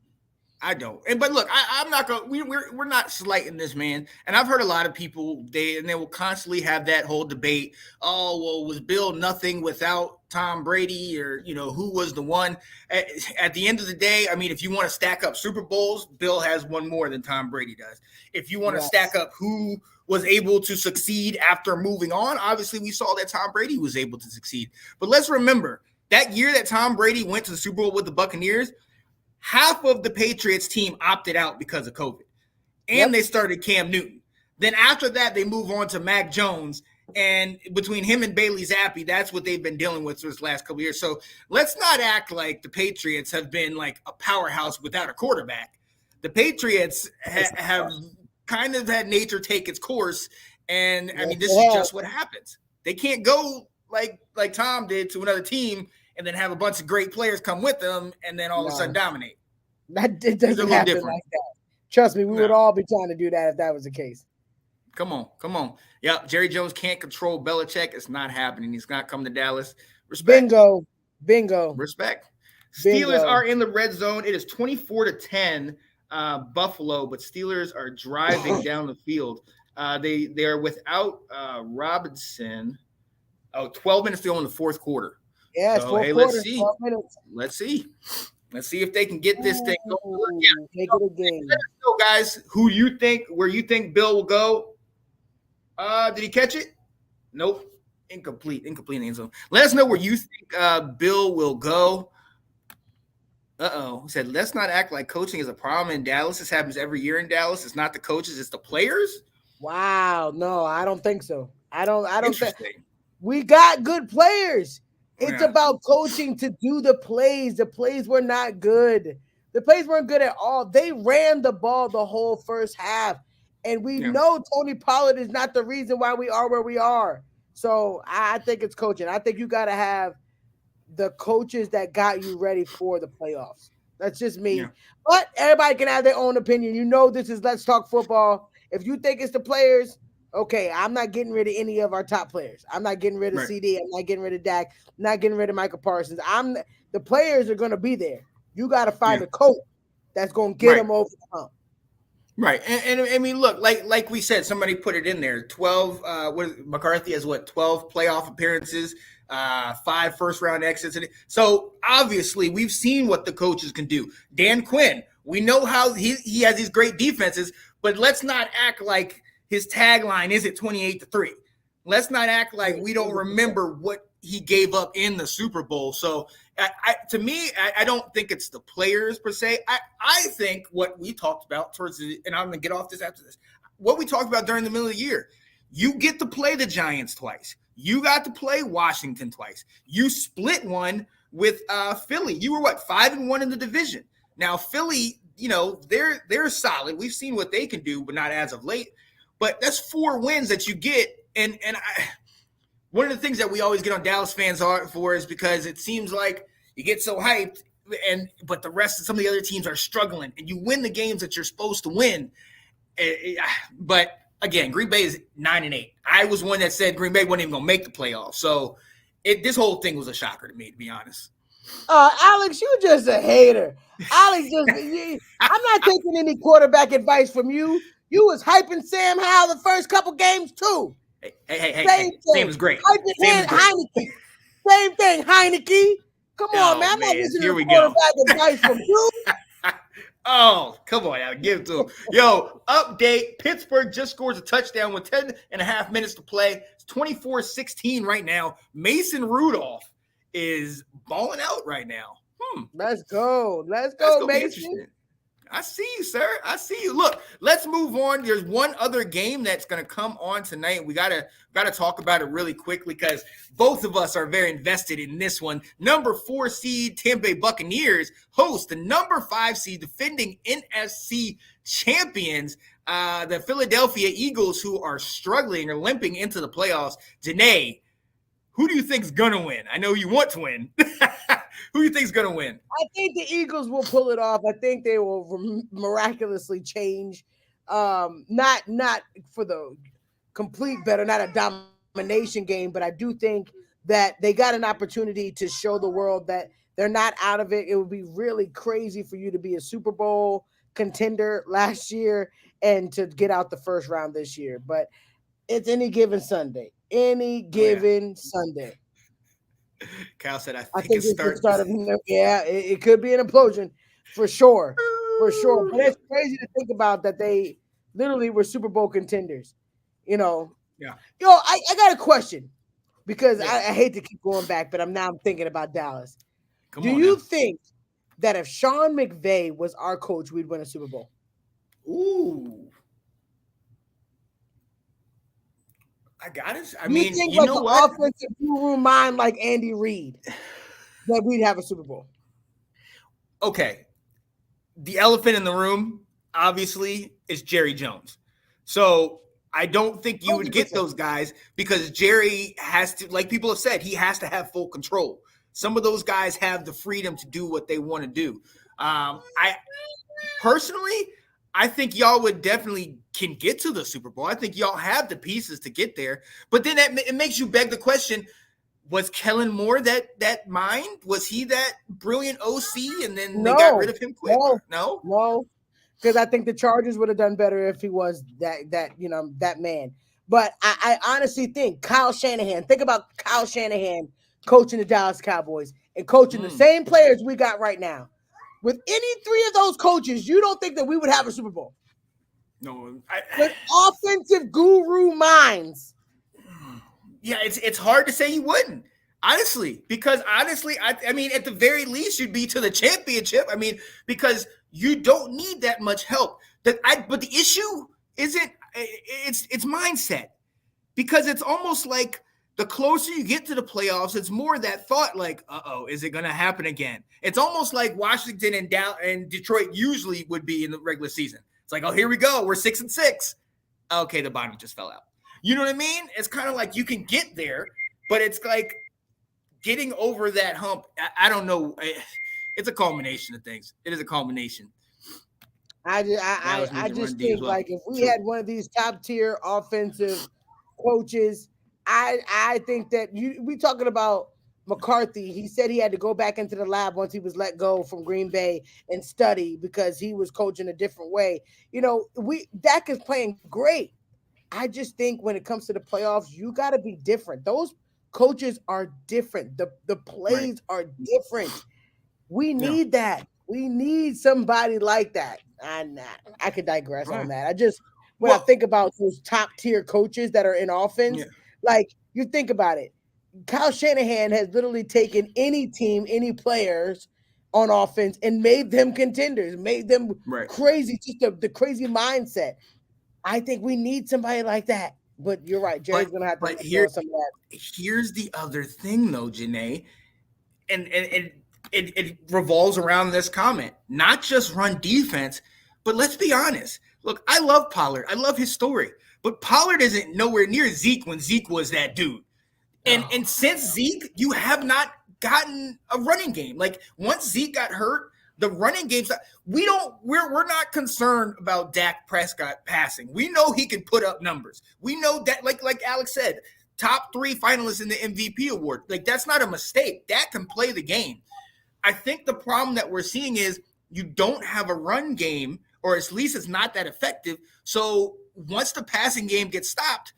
I don't. But look, I'm not going. We're not slighting this man. And I've heard a lot of people they will constantly have that whole debate. Oh, well, was Bill nothing without Tom Brady, or who was the one? At the end of the day, I mean, if you want to stack up Super Bowls, Bill has one more than Tom Brady does. If you want to stack up who was able to succeed after moving on, obviously we saw that Tom Brady was able to succeed. But let's remember that year that Tom Brady went to the Super Bowl with the Buccaneers. Half of the Patriots team opted out because of COVID, and they started Cam Newton. Then after that, they move on to Mac Jones, and between him and Bailey Zappi, that's what they've been dealing with for this last couple of years. So let's not act like the Patriots have been like a powerhouse without a quarterback. The Patriots have kind of had nature take its course, and I mean, this is just what happens. They can't go like Tom did to another team and then have a bunch of great players come with them and then all of a sudden dominate. It doesn't happen like that. Trust me, we would all be trying to do that if that was the case. Come on. Yeah, Jerry Jones can't control Belichick. It's not happening. He's not coming to Dallas. Respect. Bingo. Respect. Steelers are in the red zone. It is 24-10 Buffalo, but Steelers are driving down the field. They are without Robinson. 12 minutes to go in the fourth quarter. Yeah, so, let's see. Let's see if they can get this thing going. Take it again. Let us know, guys, where you think Bill will go. Did he catch it? Nope. Incomplete end zone. Let us know where you think Bill will go. He said, let's not act like coaching is a problem in Dallas. This happens every year in Dallas. It's not the coaches, it's the players. Wow. No, I don't think so. I don't think we got good players. It's about coaching to do the plays. The plays were not good. The plays weren't good at all. They ran the ball the whole first half. And we know Tony Pollard is not the reason why we are where we are. So I think it's coaching. I think you got to have the coaches that got you ready for the playoffs. That's just me. Yeah. But everybody can have their own opinion. This is Let's Talk Football. If you think it's the players, okay, I'm not getting rid of any of our top players. I'm not getting rid of CD. I'm not getting rid of Dak. I'm not getting rid of Michael Parsons. The players are going to be there. You got to find a coach that's going to get them over the hump. Right, and I mean, look, like we said, somebody put it in there. 12. McCarthy has 12 playoff appearances, 5 first round exits. So obviously, we've seen what the coaches can do. Dan Quinn, we know how he has these great defenses, but let's not act like his tagline isn't 28-3. Let's not act like we don't remember what he gave up in the Super Bowl. So to me, I don't think it's the players per se. I think what we talked about and I'm going to get off this after this, what we talked about during the middle of the year, you get to play the Giants twice. You got to play Washington twice. You split one with Philly. You were 5-1 in the division. Now Philly, they're solid. We've seen what they can do, but not as of late. But that's 4 wins that you get. And one of the things that we always get on Dallas fans for is because it seems like you get so hyped, but the rest of some of the other teams are struggling, and you win the games that you're supposed to win. But again, Green Bay is 9-8. I was one that said Green Bay wasn't even going to make the playoffs. So this whole thing was a shocker to me, to be honest. Alex, you just a hater. Alex, I'm not taking any quarterback advice from you. You was hyping Sam Howell the first couple games too. Hey, Sam is great. Heineke. Same thing, Heineke. Come on, man. I'm not listening to quarterback advice from you. Oh, come on, I'll give it to him. Yo, update. Pittsburgh just scores a touchdown with 10 and a half minutes to play. It's 24-16 right now. Mason Rudolph is balling out right now. Let's go, Mason. I see you, sir. I see you. Look, let's move on. There's one other game that's going to come on tonight. We gotta talk about it really quickly because both of us are very invested in this one. Number 4 seed Tampa Bay Buccaneers host the number 5 seed defending NFC champions, the Philadelphia Eagles, who are struggling or limping into the playoffs. Janae, who do you think is going to win? I know you want to win. Who do you think is going to win? I think the Eagles will pull it off. I think they will miraculously change. Not for the complete better, not a domination game, but I do think that they got an opportunity to show the world that they're not out of it. It would be really crazy for you to be a Super Bowl contender last year and to get out the first round this year. But it's any given Sunday. Sunday. Kyle said, I think it's the start of it could be an implosion for sure. But it's crazy to think about that they literally were Super Bowl contenders. Yeah. Yo, I got a question because I hate to keep going back, but I'm thinking about Dallas. Do you think that if Sean McVay was our coach, we'd win a Super Bowl? Ooh. I got it. You know what? Offensive guru mind like Andy Reid, that we'd have a Super Bowl. Okay. The elephant in the room, obviously, is Jerry Jones. So I don't think you would get those guys because Jerry has to, like people have said, he has to have full control. Some of those guys have the freedom to do what they want to do. I think y'all would definitely can get to the Super Bowl. I think y'all have the pieces to get there. But then it makes you beg the question, was Kellen Moore that mind? Was he that brilliant OC and then they got rid of him quick? No. Because I think the Chargers would have done better if he was that man. But I honestly think Kyle Shanahan, think about Kyle Shanahan coaching the Dallas Cowboys and coaching the same players we got right now. With any 3 of those coaches, you don't think that we would have a Super Bowl? No. With offensive guru minds. Yeah, it's hard to say you wouldn't. Honestly, because I mean, at the very least, you'd be to the championship. I mean, because you don't need that much help. But the issue isn't it's mindset. Because it's almost like the closer you get to the playoffs, it's more that thought like, is it going to happen again? It's almost like Washington and Detroit usually would be in the regular season. It's like, here we go. We're 6-6. Okay, the bottom just fell out. You know what I mean? It's kind of like you can get there, but it's like getting over that hump. I don't know. It's a culmination of things. It is a culmination. I just think like if we had one of these top tier offensive coaches, I think that we talking about McCarthy, he said he had to go back into the lab once he was let go from Green Bay and study because he was coaching a different way. Dak is playing great. I just think when it comes to the playoffs, you got to be different. Those coaches are different. The plays are different. We need that. We need somebody like that. I could digress on that. When I think about those top tier coaches that are in offense, like you think about it, Kyle Shanahan has literally taken any team, any players on offense and made them contenders, made them crazy, just the crazy mindset. I think we need somebody like that. But you're right. Jerry's going to have to throw some of that. Here's the other thing, though, Janae, and it revolves around this comment. Not just run defense, but let's be honest. Look, I love Pollard. I love his story. But Pollard isn't nowhere near Zeke when Zeke was that dude. And since Zeke, you have not gotten a running game. Like, once Zeke got hurt, the running games, we're not concerned about Dak Prescott passing. We know he can put up numbers. We know that, like Alex said, top 3 finalists in the MVP award. Like, that's not a mistake. Dak can play the game. I think the problem that we're seeing is you don't have a run game, or at least it's not that effective. So once the passing game gets stopped,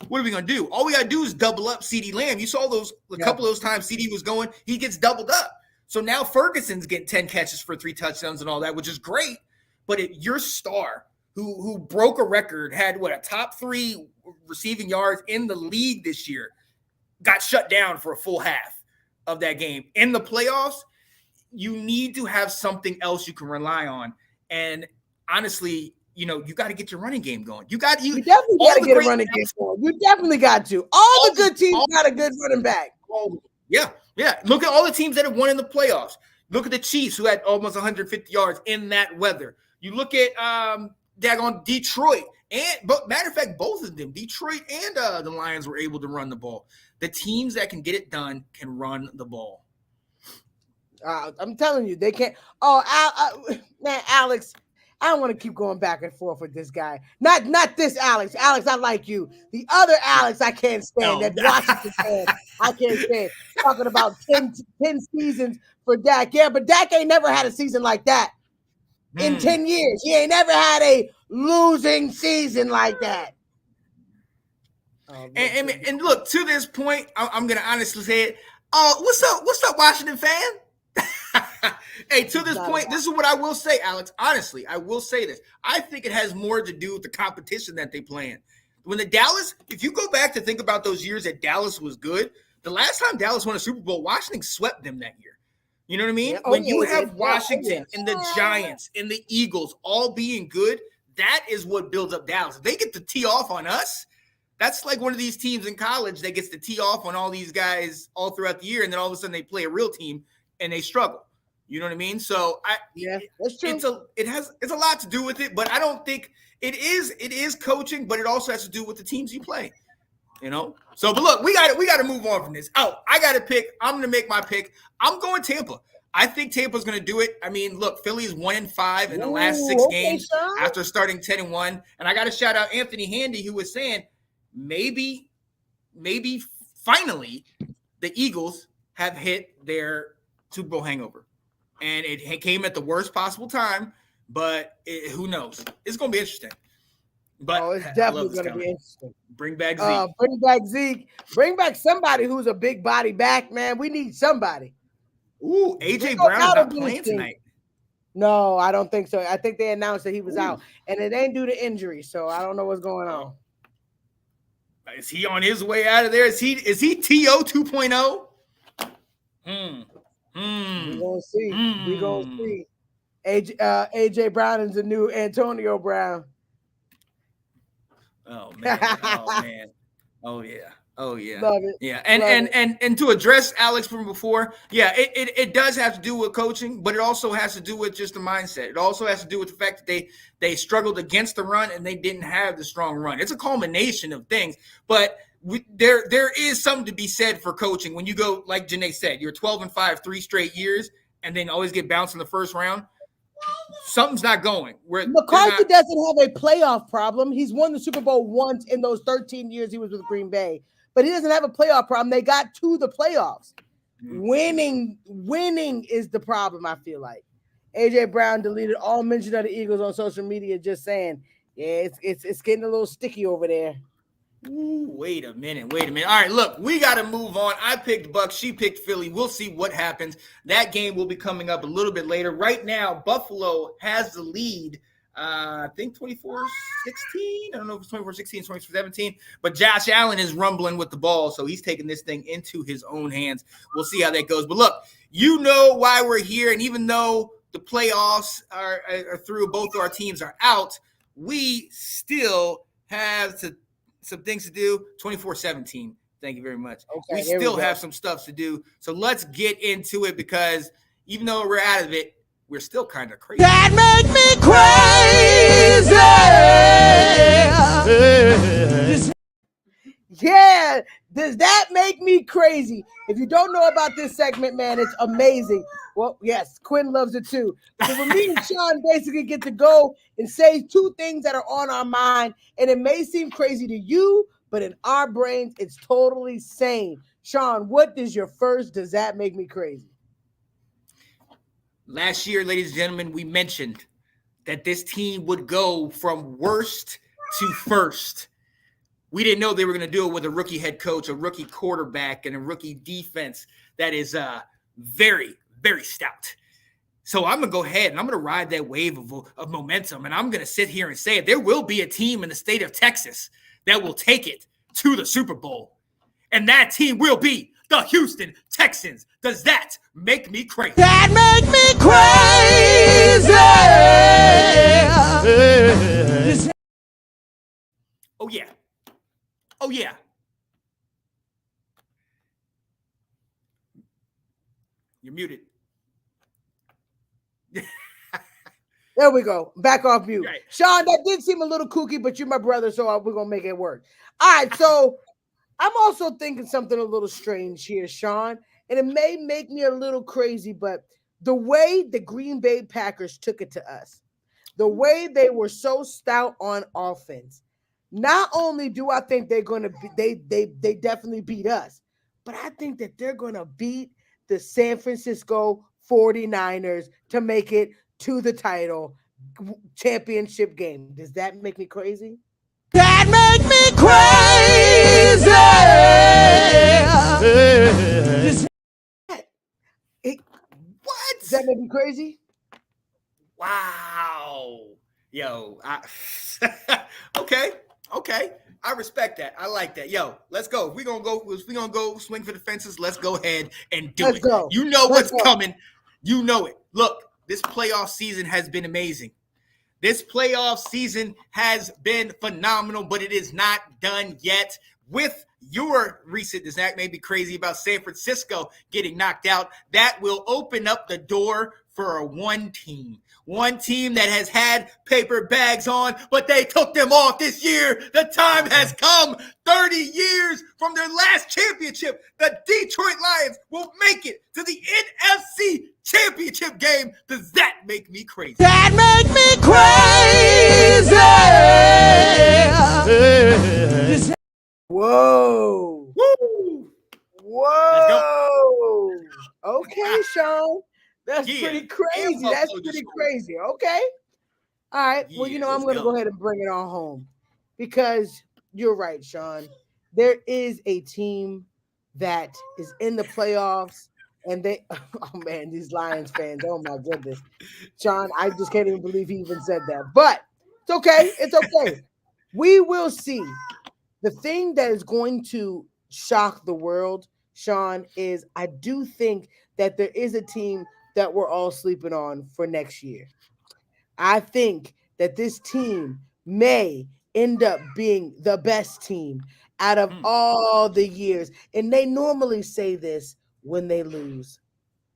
what are we going to do? All we got to do is double up CeeDee Lamb. You saw a couple of those times CeeDee was going, he gets doubled up. So now Ferguson's getting 10 catches for 3 touchdowns and all that, which is great. But your star, who broke a record, had a top 3 receiving yards in the league this year, got shut down for a full half of that game. In the playoffs, you need to have something else you can rely on. And honestly, you got to get your running game going. You definitely got to get a running game going. You definitely got to. All the good teams got a good running back. Yeah. Look at all the teams that have won in the playoffs. Look at the Chiefs, who had almost 150 yards in that weather. You look at daggone Detroit, but matter of fact, both of them, Detroit and the Lions, were able to run the ball. The teams that can get it done can run the ball. I'm telling you, they can't. Man, Alex, I don't want to keep going back and forth with this guy. Not this Alex. Alex, I like you. The other Alex, I can't stand. That Washington fan, I can't stand. Talking about 10 seasons for Dak. Yeah, but Dak ain't never had a season like that in 10 years. He ain't never had a losing season like that. And look, to this point, I'm going to honestly say it. What's up, Washington fan? Hey, to this point, this is what I will say, Alex. Honestly, I will say this. I think it has more to do with the competition that they play in. If you go back to think about those years that Dallas was good, the last time Dallas won a Super Bowl, Washington swept them that year. You know what I mean? Yeah. When you have Washington and the Giants and the Eagles all being good, that is what builds up Dallas. If they get to tee off on us, that's like one of these teams in college that gets to tee off on all these guys all throughout the year, and then all of a sudden they play a real team and they struggle. You know what I mean? So that's true. It's a lot to do with it, but I don't think it is coaching, but it also has to do with the teams you play. So, but look, we got to move on from this. I got to pick. I'm going to make my pick. I'm going Tampa. I think Tampa's going to do it. I mean, look, Philly's 1-5 in the last 6 games after starting 10-1, and I got to shout out Anthony Handy, who was saying maybe finally the Eagles have hit their Super Bowl hangover. And it came at the worst possible time, but who knows? It's going to be interesting. But it's definitely going to be interesting. Bring back Zeke. Bring back Zeke. Bring back somebody who's a big body back, man. We need somebody. Ooh, A.J. Brown's not playing tonight. No, I don't think so. I think they announced that he was out, and it ain't due to injury, so I don't know what's going on. Is he on his way out of there? Is he T.O. 2.0? We're gonna see. We're gonna see. AJ Brown is the new Antonio Brown. Oh man. Oh yeah. Love it. Yeah. And to address Alex from before, it does have to do with coaching, but it also has to do with just the mindset. It also has to do with the fact that they struggled against the run and they didn't have the strong run. It's a culmination of things, but there is something to be said for coaching when you go, like Janae said, you're 12-5 3 straight years and then always get bounced in the first round. Something's not going. McCarthy doesn't have a playoff problem. He's won the Super Bowl once in those 13 years he was with Green Bay, but he doesn't have a playoff problem. They got to the playoffs. Winning is the problem, I feel like. AJ Brown deleted all mention of the Eagles on social media, just saying, yeah, it's getting a little sticky over there. Ooh, wait a minute. All right, look, we got to move on. I picked Bucks. She picked Philly. We'll see what happens. That game will be coming up a little bit later. Right now, Buffalo has the lead. I think 24-16. I don't know if it's 24-16, 24-17. But Josh Allen is rumbling with the ball, so he's taking this thing into his own hands. We'll see how that goes. But look, you know why we're here. And even though the playoffs are through, both of our teams are out, we still have some things to do. 24-17. Thank you very much. Okay, we still have some stuff to do. So let's get into it, because even though we're out of it, we're still kind of crazy. That make me crazy. Yeah, does that make me crazy? If you don't know about this segment, man, it's amazing. Well, yes, Quinn loves it too. So when me and Sean basically get to go and say two things that are on our mind, and it may seem crazy to you, but in our brains, it's totally sane. Sean, what is your first does that make me crazy? Last year, ladies and gentlemen, we mentioned that this team would go from worst to first. We didn't know they were going to do it with a rookie head coach, a rookie quarterback, and a rookie defense that is very, very stout. So I'm going to go ahead and I'm going to ride that wave of momentum, and I'm going to sit here and say there will be a team in the state of Texas that will take it to the Super Bowl, and that team will be the Houston Texans. Does that make me crazy? That make me crazy. Oh, yeah. Oh, yeah. You're muted. There we go. Back off mute. Right. Sean, that did seem a little kooky, but you're my brother, so we're going to make it work. All right, so I'm also thinking something a little strange here, Sean, and it may make me a little crazy, but the way the Green Bay Packers took it to us, the way they were so stout on offense, not only do I think they're going to be, they definitely beat us, but I think that they're going to beat the San Francisco 49ers to make it to the title championship game. Does that make me crazy? That make me crazy. What? Does that make me crazy? Wow. Yo, okay. I respect that. I like that. Yo, let's go. We're gonna go swing for the fences. Let's go ahead and do Let's it. go. You know Let's what's go. coming. You know it. Look, this playoff season has been amazing. This playoff season has been phenomenal, but it is not done yet. With your recent, does that make me crazy about San Francisco getting knocked out? That will open up the door for a one team that has had paper bags on, but they took them off this year. The time has come. 30 years from their last championship, the Detroit Lions will make it to the NFC championship game. Does that make me crazy? That make me crazy. Whoa. Woo! Whoa. Okay, Sean. That's Yeah. pretty crazy. And That's Buffalo pretty just crazy. Okay. All right. Well, Yeah, I'm let's going to go. go ahead and bring it on home because you're right, Sean. There is a team that is in the playoffs, and they, oh man, these Lions fans. Oh my goodness. Sean, I just can't even believe he even said that. But it's okay. It's okay. We will see. The thing that is going to shock the world, Sean, is I do think that there is a team that we're all sleeping on for next year. I think that this team may end up being the best team out of all the years. And they normally say this when they lose.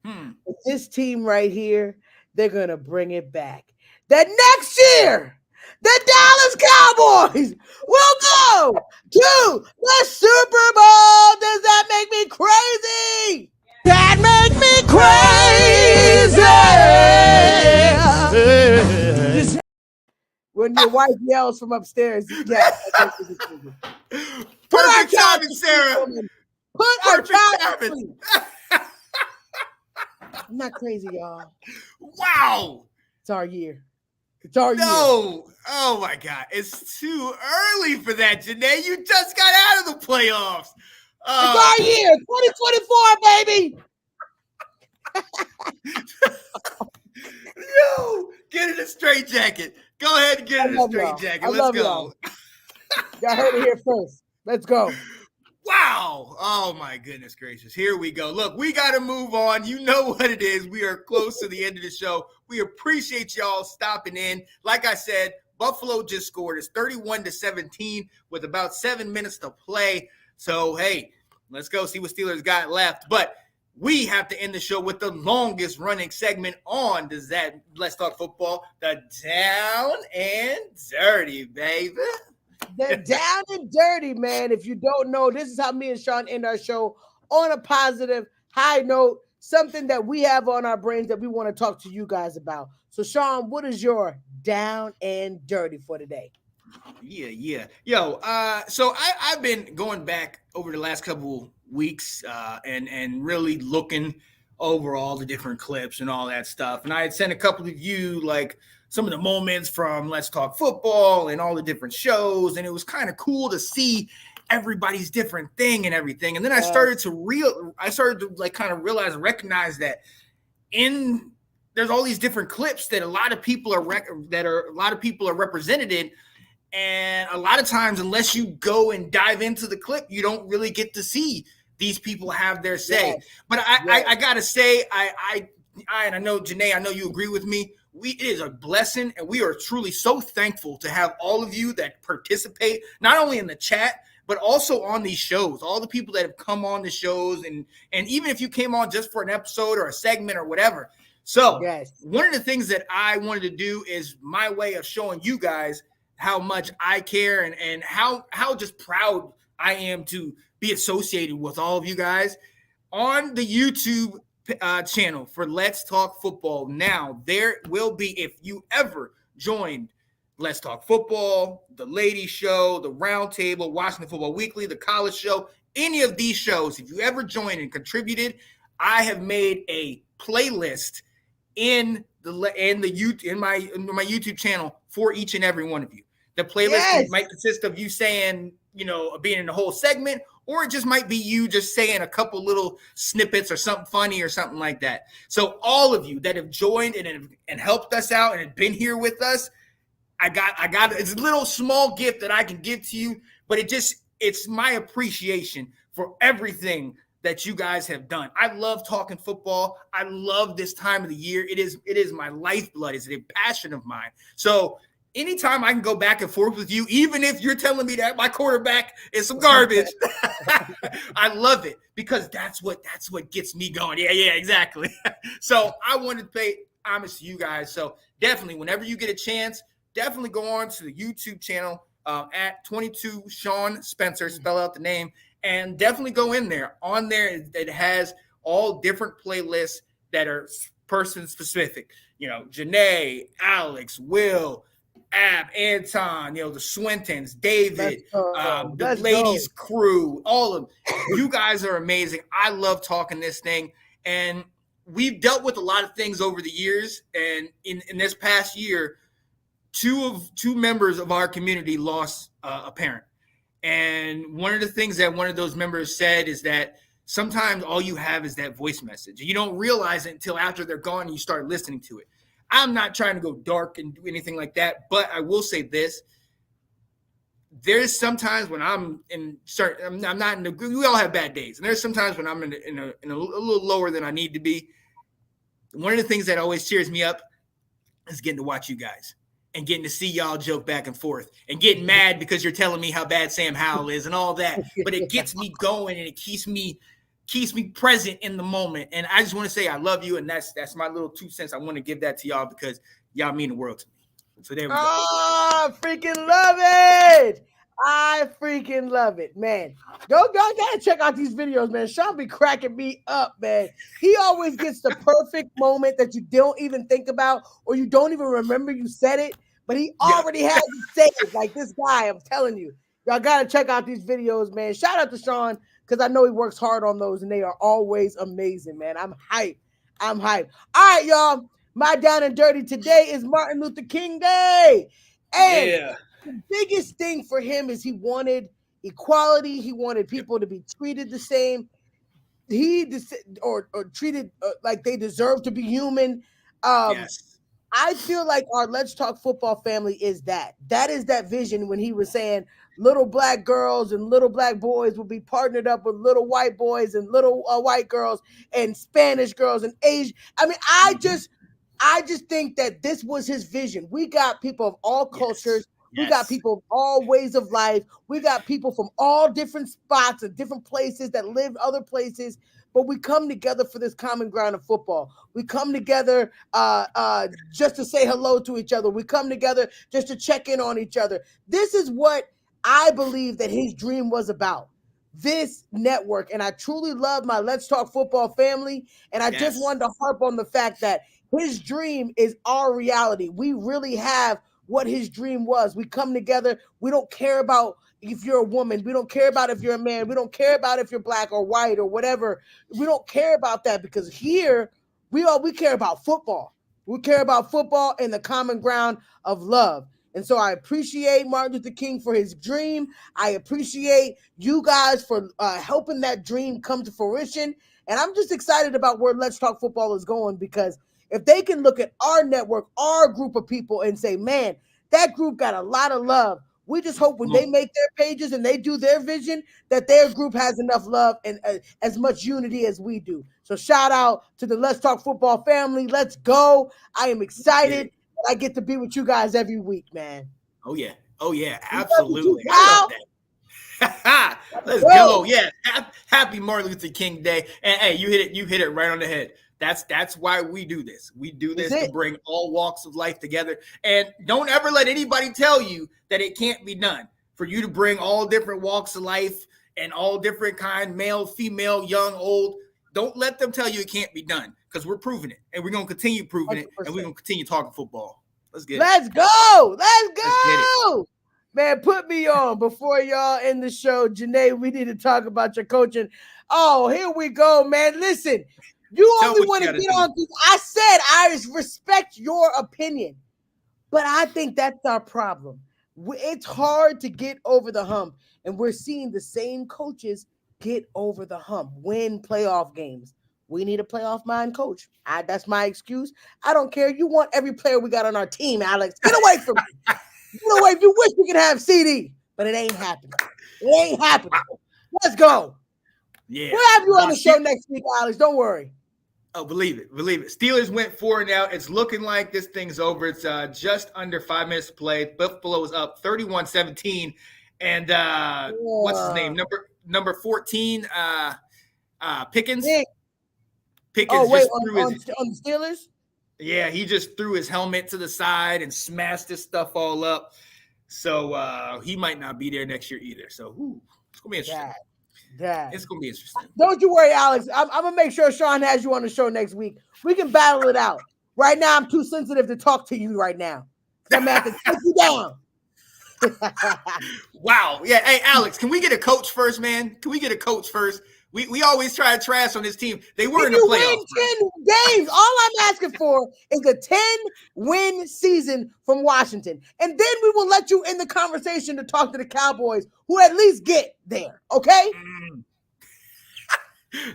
But this team right here, they're going to bring it back. That next year, the Dallas Cowboys will go to the Super Bowl. Does that make me crazy? That make me crazy. When your wife yells from upstairs, yes. Perfect timing, Sarah. Put our Perfect child to timing. sleep. I'm not crazy, y'all. Wow. It's our year. It's our year. No. Oh my God. It's too early for that, Janae. You just got out of the playoffs. It's our year. 2024, baby. Yo, get in a straight jacket. Go ahead and get in a straight jacket. I Let's love go. y'all. Y'all heard it here first. Let's go. Wow. Oh my goodness gracious. Here we go. Look, we got to move on. You know what it is. We are close to the end of the show. We appreciate y'all stopping in. Like I said, Buffalo just scored. It's 31-17 with about 7 minutes to play. So, hey, let's go see what Steelers got left. But we have to end the show with the longest running segment on Let's Talk Football, the Down and Dirty, baby. They're down and dirty, man. If you don't know, this is how me and Sean end our show on a positive, high note, something that we have on our brains that we want to talk to you guys about. So, Sean, what is your down and dirty for today? Yeah. Yo, so I've been going back over the last couple weeks and really looking over all the different clips and all that stuff. And I had sent a couple of you like some of the moments from Let's Talk Football and all the different shows. And it was kind of cool to see everybody's different thing and everything. And then I started to like kind of realize and recognize that there's all these different clips that a lot of people are represented in. And a lot of times, unless you go and dive into the clip, you don't really get to see these people have their say. Yes. But I gotta say, I know, Janae, I know you agree with me. It is a blessing, and we are truly so thankful to have all of you that participate, not only in the chat, but also on these shows. All the people that have come on the shows, and even if you came on just for an episode or a segment or whatever. So One of the things that I wanted to do is my way of showing you guys how much I care and how just proud I am to be associated with all of you guys on the YouTube channel for Let's Talk Football. Now, there will be, if you ever joined Let's Talk Football, the Ladies Show, the Roundtable, Washington Football Weekly, the College Show, any of these shows, if you ever joined and contributed, I have made a playlist in my YouTube channel for each and every one of you. The playlist might consist of you saying, being in the whole segment, or it just might be you just saying a couple little snippets or something funny or something like that. So all of you that have joined and helped us out and have been here with us, I got it's a little small gift that I can give to you, but it's my appreciation for everything that you guys have done. I love talking football. I love this time of the year. It is my lifeblood. It's a passion of mine. So anytime I can go back and forth with you, even if you're telling me that my quarterback is some garbage, I love it because that's what gets me going. Yeah, exactly. So I wanted to pay homage to you guys. So definitely, whenever you get a chance, definitely go on to the YouTube channel at 22 Sean Spencer, spell out the name, and definitely go in there. On there, it has all different playlists that are person specific. Janae, Alex, Will, Ab, Anton, the Swintons, David, the ladies crew, all of them. You guys are amazing. I love talking this thing. And we've dealt with a lot of things over the years. And in this past year, two members of our community lost a parent. And one of the things that one of those members said is that sometimes all you have is that voice message. You don't realize it until after they're gone and you start listening to it. I'm not trying to go dark and do anything like that, but I will say this. There's sometimes when I'm not in the, we all have bad days. And there's sometimes when I'm in a little lower than I need to be. One of the things that always cheers me up is getting to watch you guys and getting to see y'all joke back and forth and getting mad because you're telling me how bad Sam Howell is and all that. But it gets me going and it keeps me present in the moment. And I just want to say I love you. And that's my little 2 cents. I want to give that to y'all because y'all mean the world to me. So there we go. Oh, freaking love it. I freaking love it, man. Y'all gotta check out these videos, man. Sean be cracking me up, man. He always gets the perfect moment that you don't even think about or you don't even remember you said it, but he already has it saved. Like this guy, I'm telling you. Y'all gotta check out these videos, man. Shout out to Sean because I know he works hard on those and they are always amazing, man. I'm hyped. I'm hyped. All right, y'all. My down and dirty today is Martin Luther King Day. And Yeah. the biggest thing for him is he wanted equality. He wanted people to be treated the same. Or treated like they deserve to be human. Um, Yes. I feel like our Let's Talk Football family is that. That is that vision when he was saying little black girls and little black boys will be partnered up with little white boys and little white girls and Spanish girls and Asian. I mean, Mhm. I just think that this was his vision. We got people of all Yes. cultures. We got Yes. people of all ways of life. We got people from all different spots and different places that live other places, but we come together for this common ground of football. We come together just to say hello to each other. We come together just to check in on each other. This is what I believe that his dream was about. This network, and I truly love my Let's Talk Football family. And I just Yes. wanted to harp on the fact that his dream is our reality. We really have what his dream was. We come together. We don't care about if you're a woman. We don't care about if you're a man. We don't care about if you're black or white or whatever. We don't care about that because here we care about football. We care about football and the common ground of love. And so I appreciate Martin Luther King for his dream. I appreciate you guys for helping that dream come to fruition. And I'm just excited about where Let's Talk Football is going because if they can look at our network, our group of people, and say, man, that group got a lot of love. We just hope when Come they on. make their pages and they do their vision, that their group has enough love and as much unity as we do. So shout out to the Let's Talk Football family. Let's go. I am Get excited it. that I get to be with you guys every week, man. Oh yeah. Oh yeah. We love you too, Absolutely. I love pal. that. Let's Go. go. Yeah. Happy Martin Luther King Day. And hey, you hit it. You hit it right on the head. That's why we do this. We do That's this to it. bring all walks of life together. And don't ever let anybody tell you that it can't be done. For you to bring all different walks of life and all different kind, male, female, young, old. Don't let them tell you it can't be done because we're proving it, and we're gonna continue proving it, and we're 100%. gonna continue talking football. Let's get it. Let's go. Let's Let's get it. go. Man, put me on before y'all end the show. Janae, we need to talk about your coaching. Oh, here we go, man. Listen, you Tell only me what want you to got to get do. on. I said I respect your opinion, but I think that's our problem. It's hard to get over the hump, and we're seeing the same coaches get over the hump, win playoff games. We need a playoff mind coach. That's my excuse. I don't care. You want every player we got on our team, Alex. Get away from me. Get away. You wish we could have CD, but it ain't happening. It ain't happening. Let's go. Yeah. We'll have you on the show next week, Alex. Don't worry. Oh, believe it. Believe it. Steelers went 4-0. It's looking like this thing's over. It's just under 5 minutes to play. Buffalo is up 31-17. And what's his name? Number 14, Pickens. Nick. Pickens Oh, wait, just threw on his the Steelers? yeah, he just threw his helmet to the side and smashed his stuff all up. So he might not be there next year either. So it's gonna be interesting. Dad. It's gonna be interesting. Don't you worry, Alex. I'm gonna make sure Sean has you on the show next week. We can battle it out. Right now, I'm too sensitive to talk to you right now. I'm gonna have to take you down. Wow. Yeah. Hey, Alex, can we get a coach first, man? Can we get a coach first? We always try to trash on this team. They were in the You playoffs. win 10 games. All I'm asking for is a 10-win season from Washington. And then we will let you in the conversation to talk to the Cowboys, who at least get there. Okay?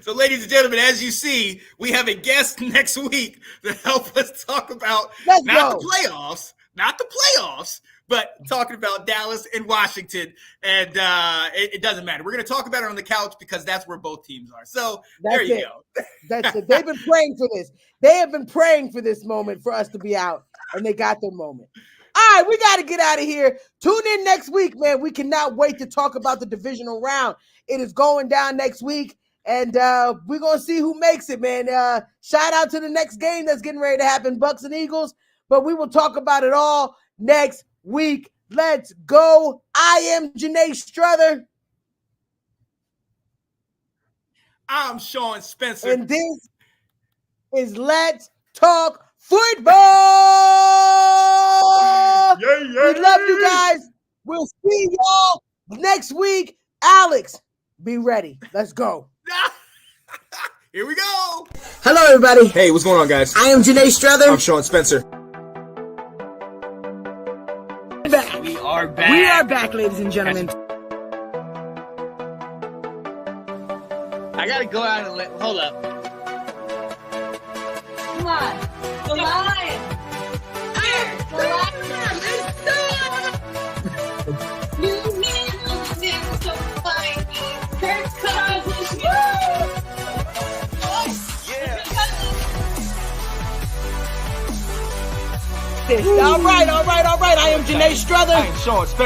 So, ladies and gentlemen, as you see, we have a guest next week to help us talk about Let's not go. the playoffs, but talking about Dallas and Washington. And it doesn't matter. We're going to talk about it on the couch because that's where both teams are. So there you go. That's it. They've been praying for this. They have been praying for this moment for us to be out, and they got their moment. All right, we got to get out of here. Tune in next week, man. We cannot wait to talk about the divisional round. It is going down next week, and we're going to see who makes it, man. Shout out to the next game that's getting ready to happen, Bucks and Eagles. But we will talk about it all next week. Let's go. I am Janae Struther. I'm Sean Spencer. And this is Let's Talk Football. Yay, We love you guys. We'll see y'all next week. Alex, be ready. Let's go. Here we go. Hello, everybody. Hey, what's going on, guys? I am Janae Strother. I'm Sean Spencer. We are back. We are back, ladies and gentlemen. I gotta go out and hold up. Come on. The lion. The lion. New man looking so fine. Kirk Cousins. All right. I am Janae Strother. I am Sean Spencer.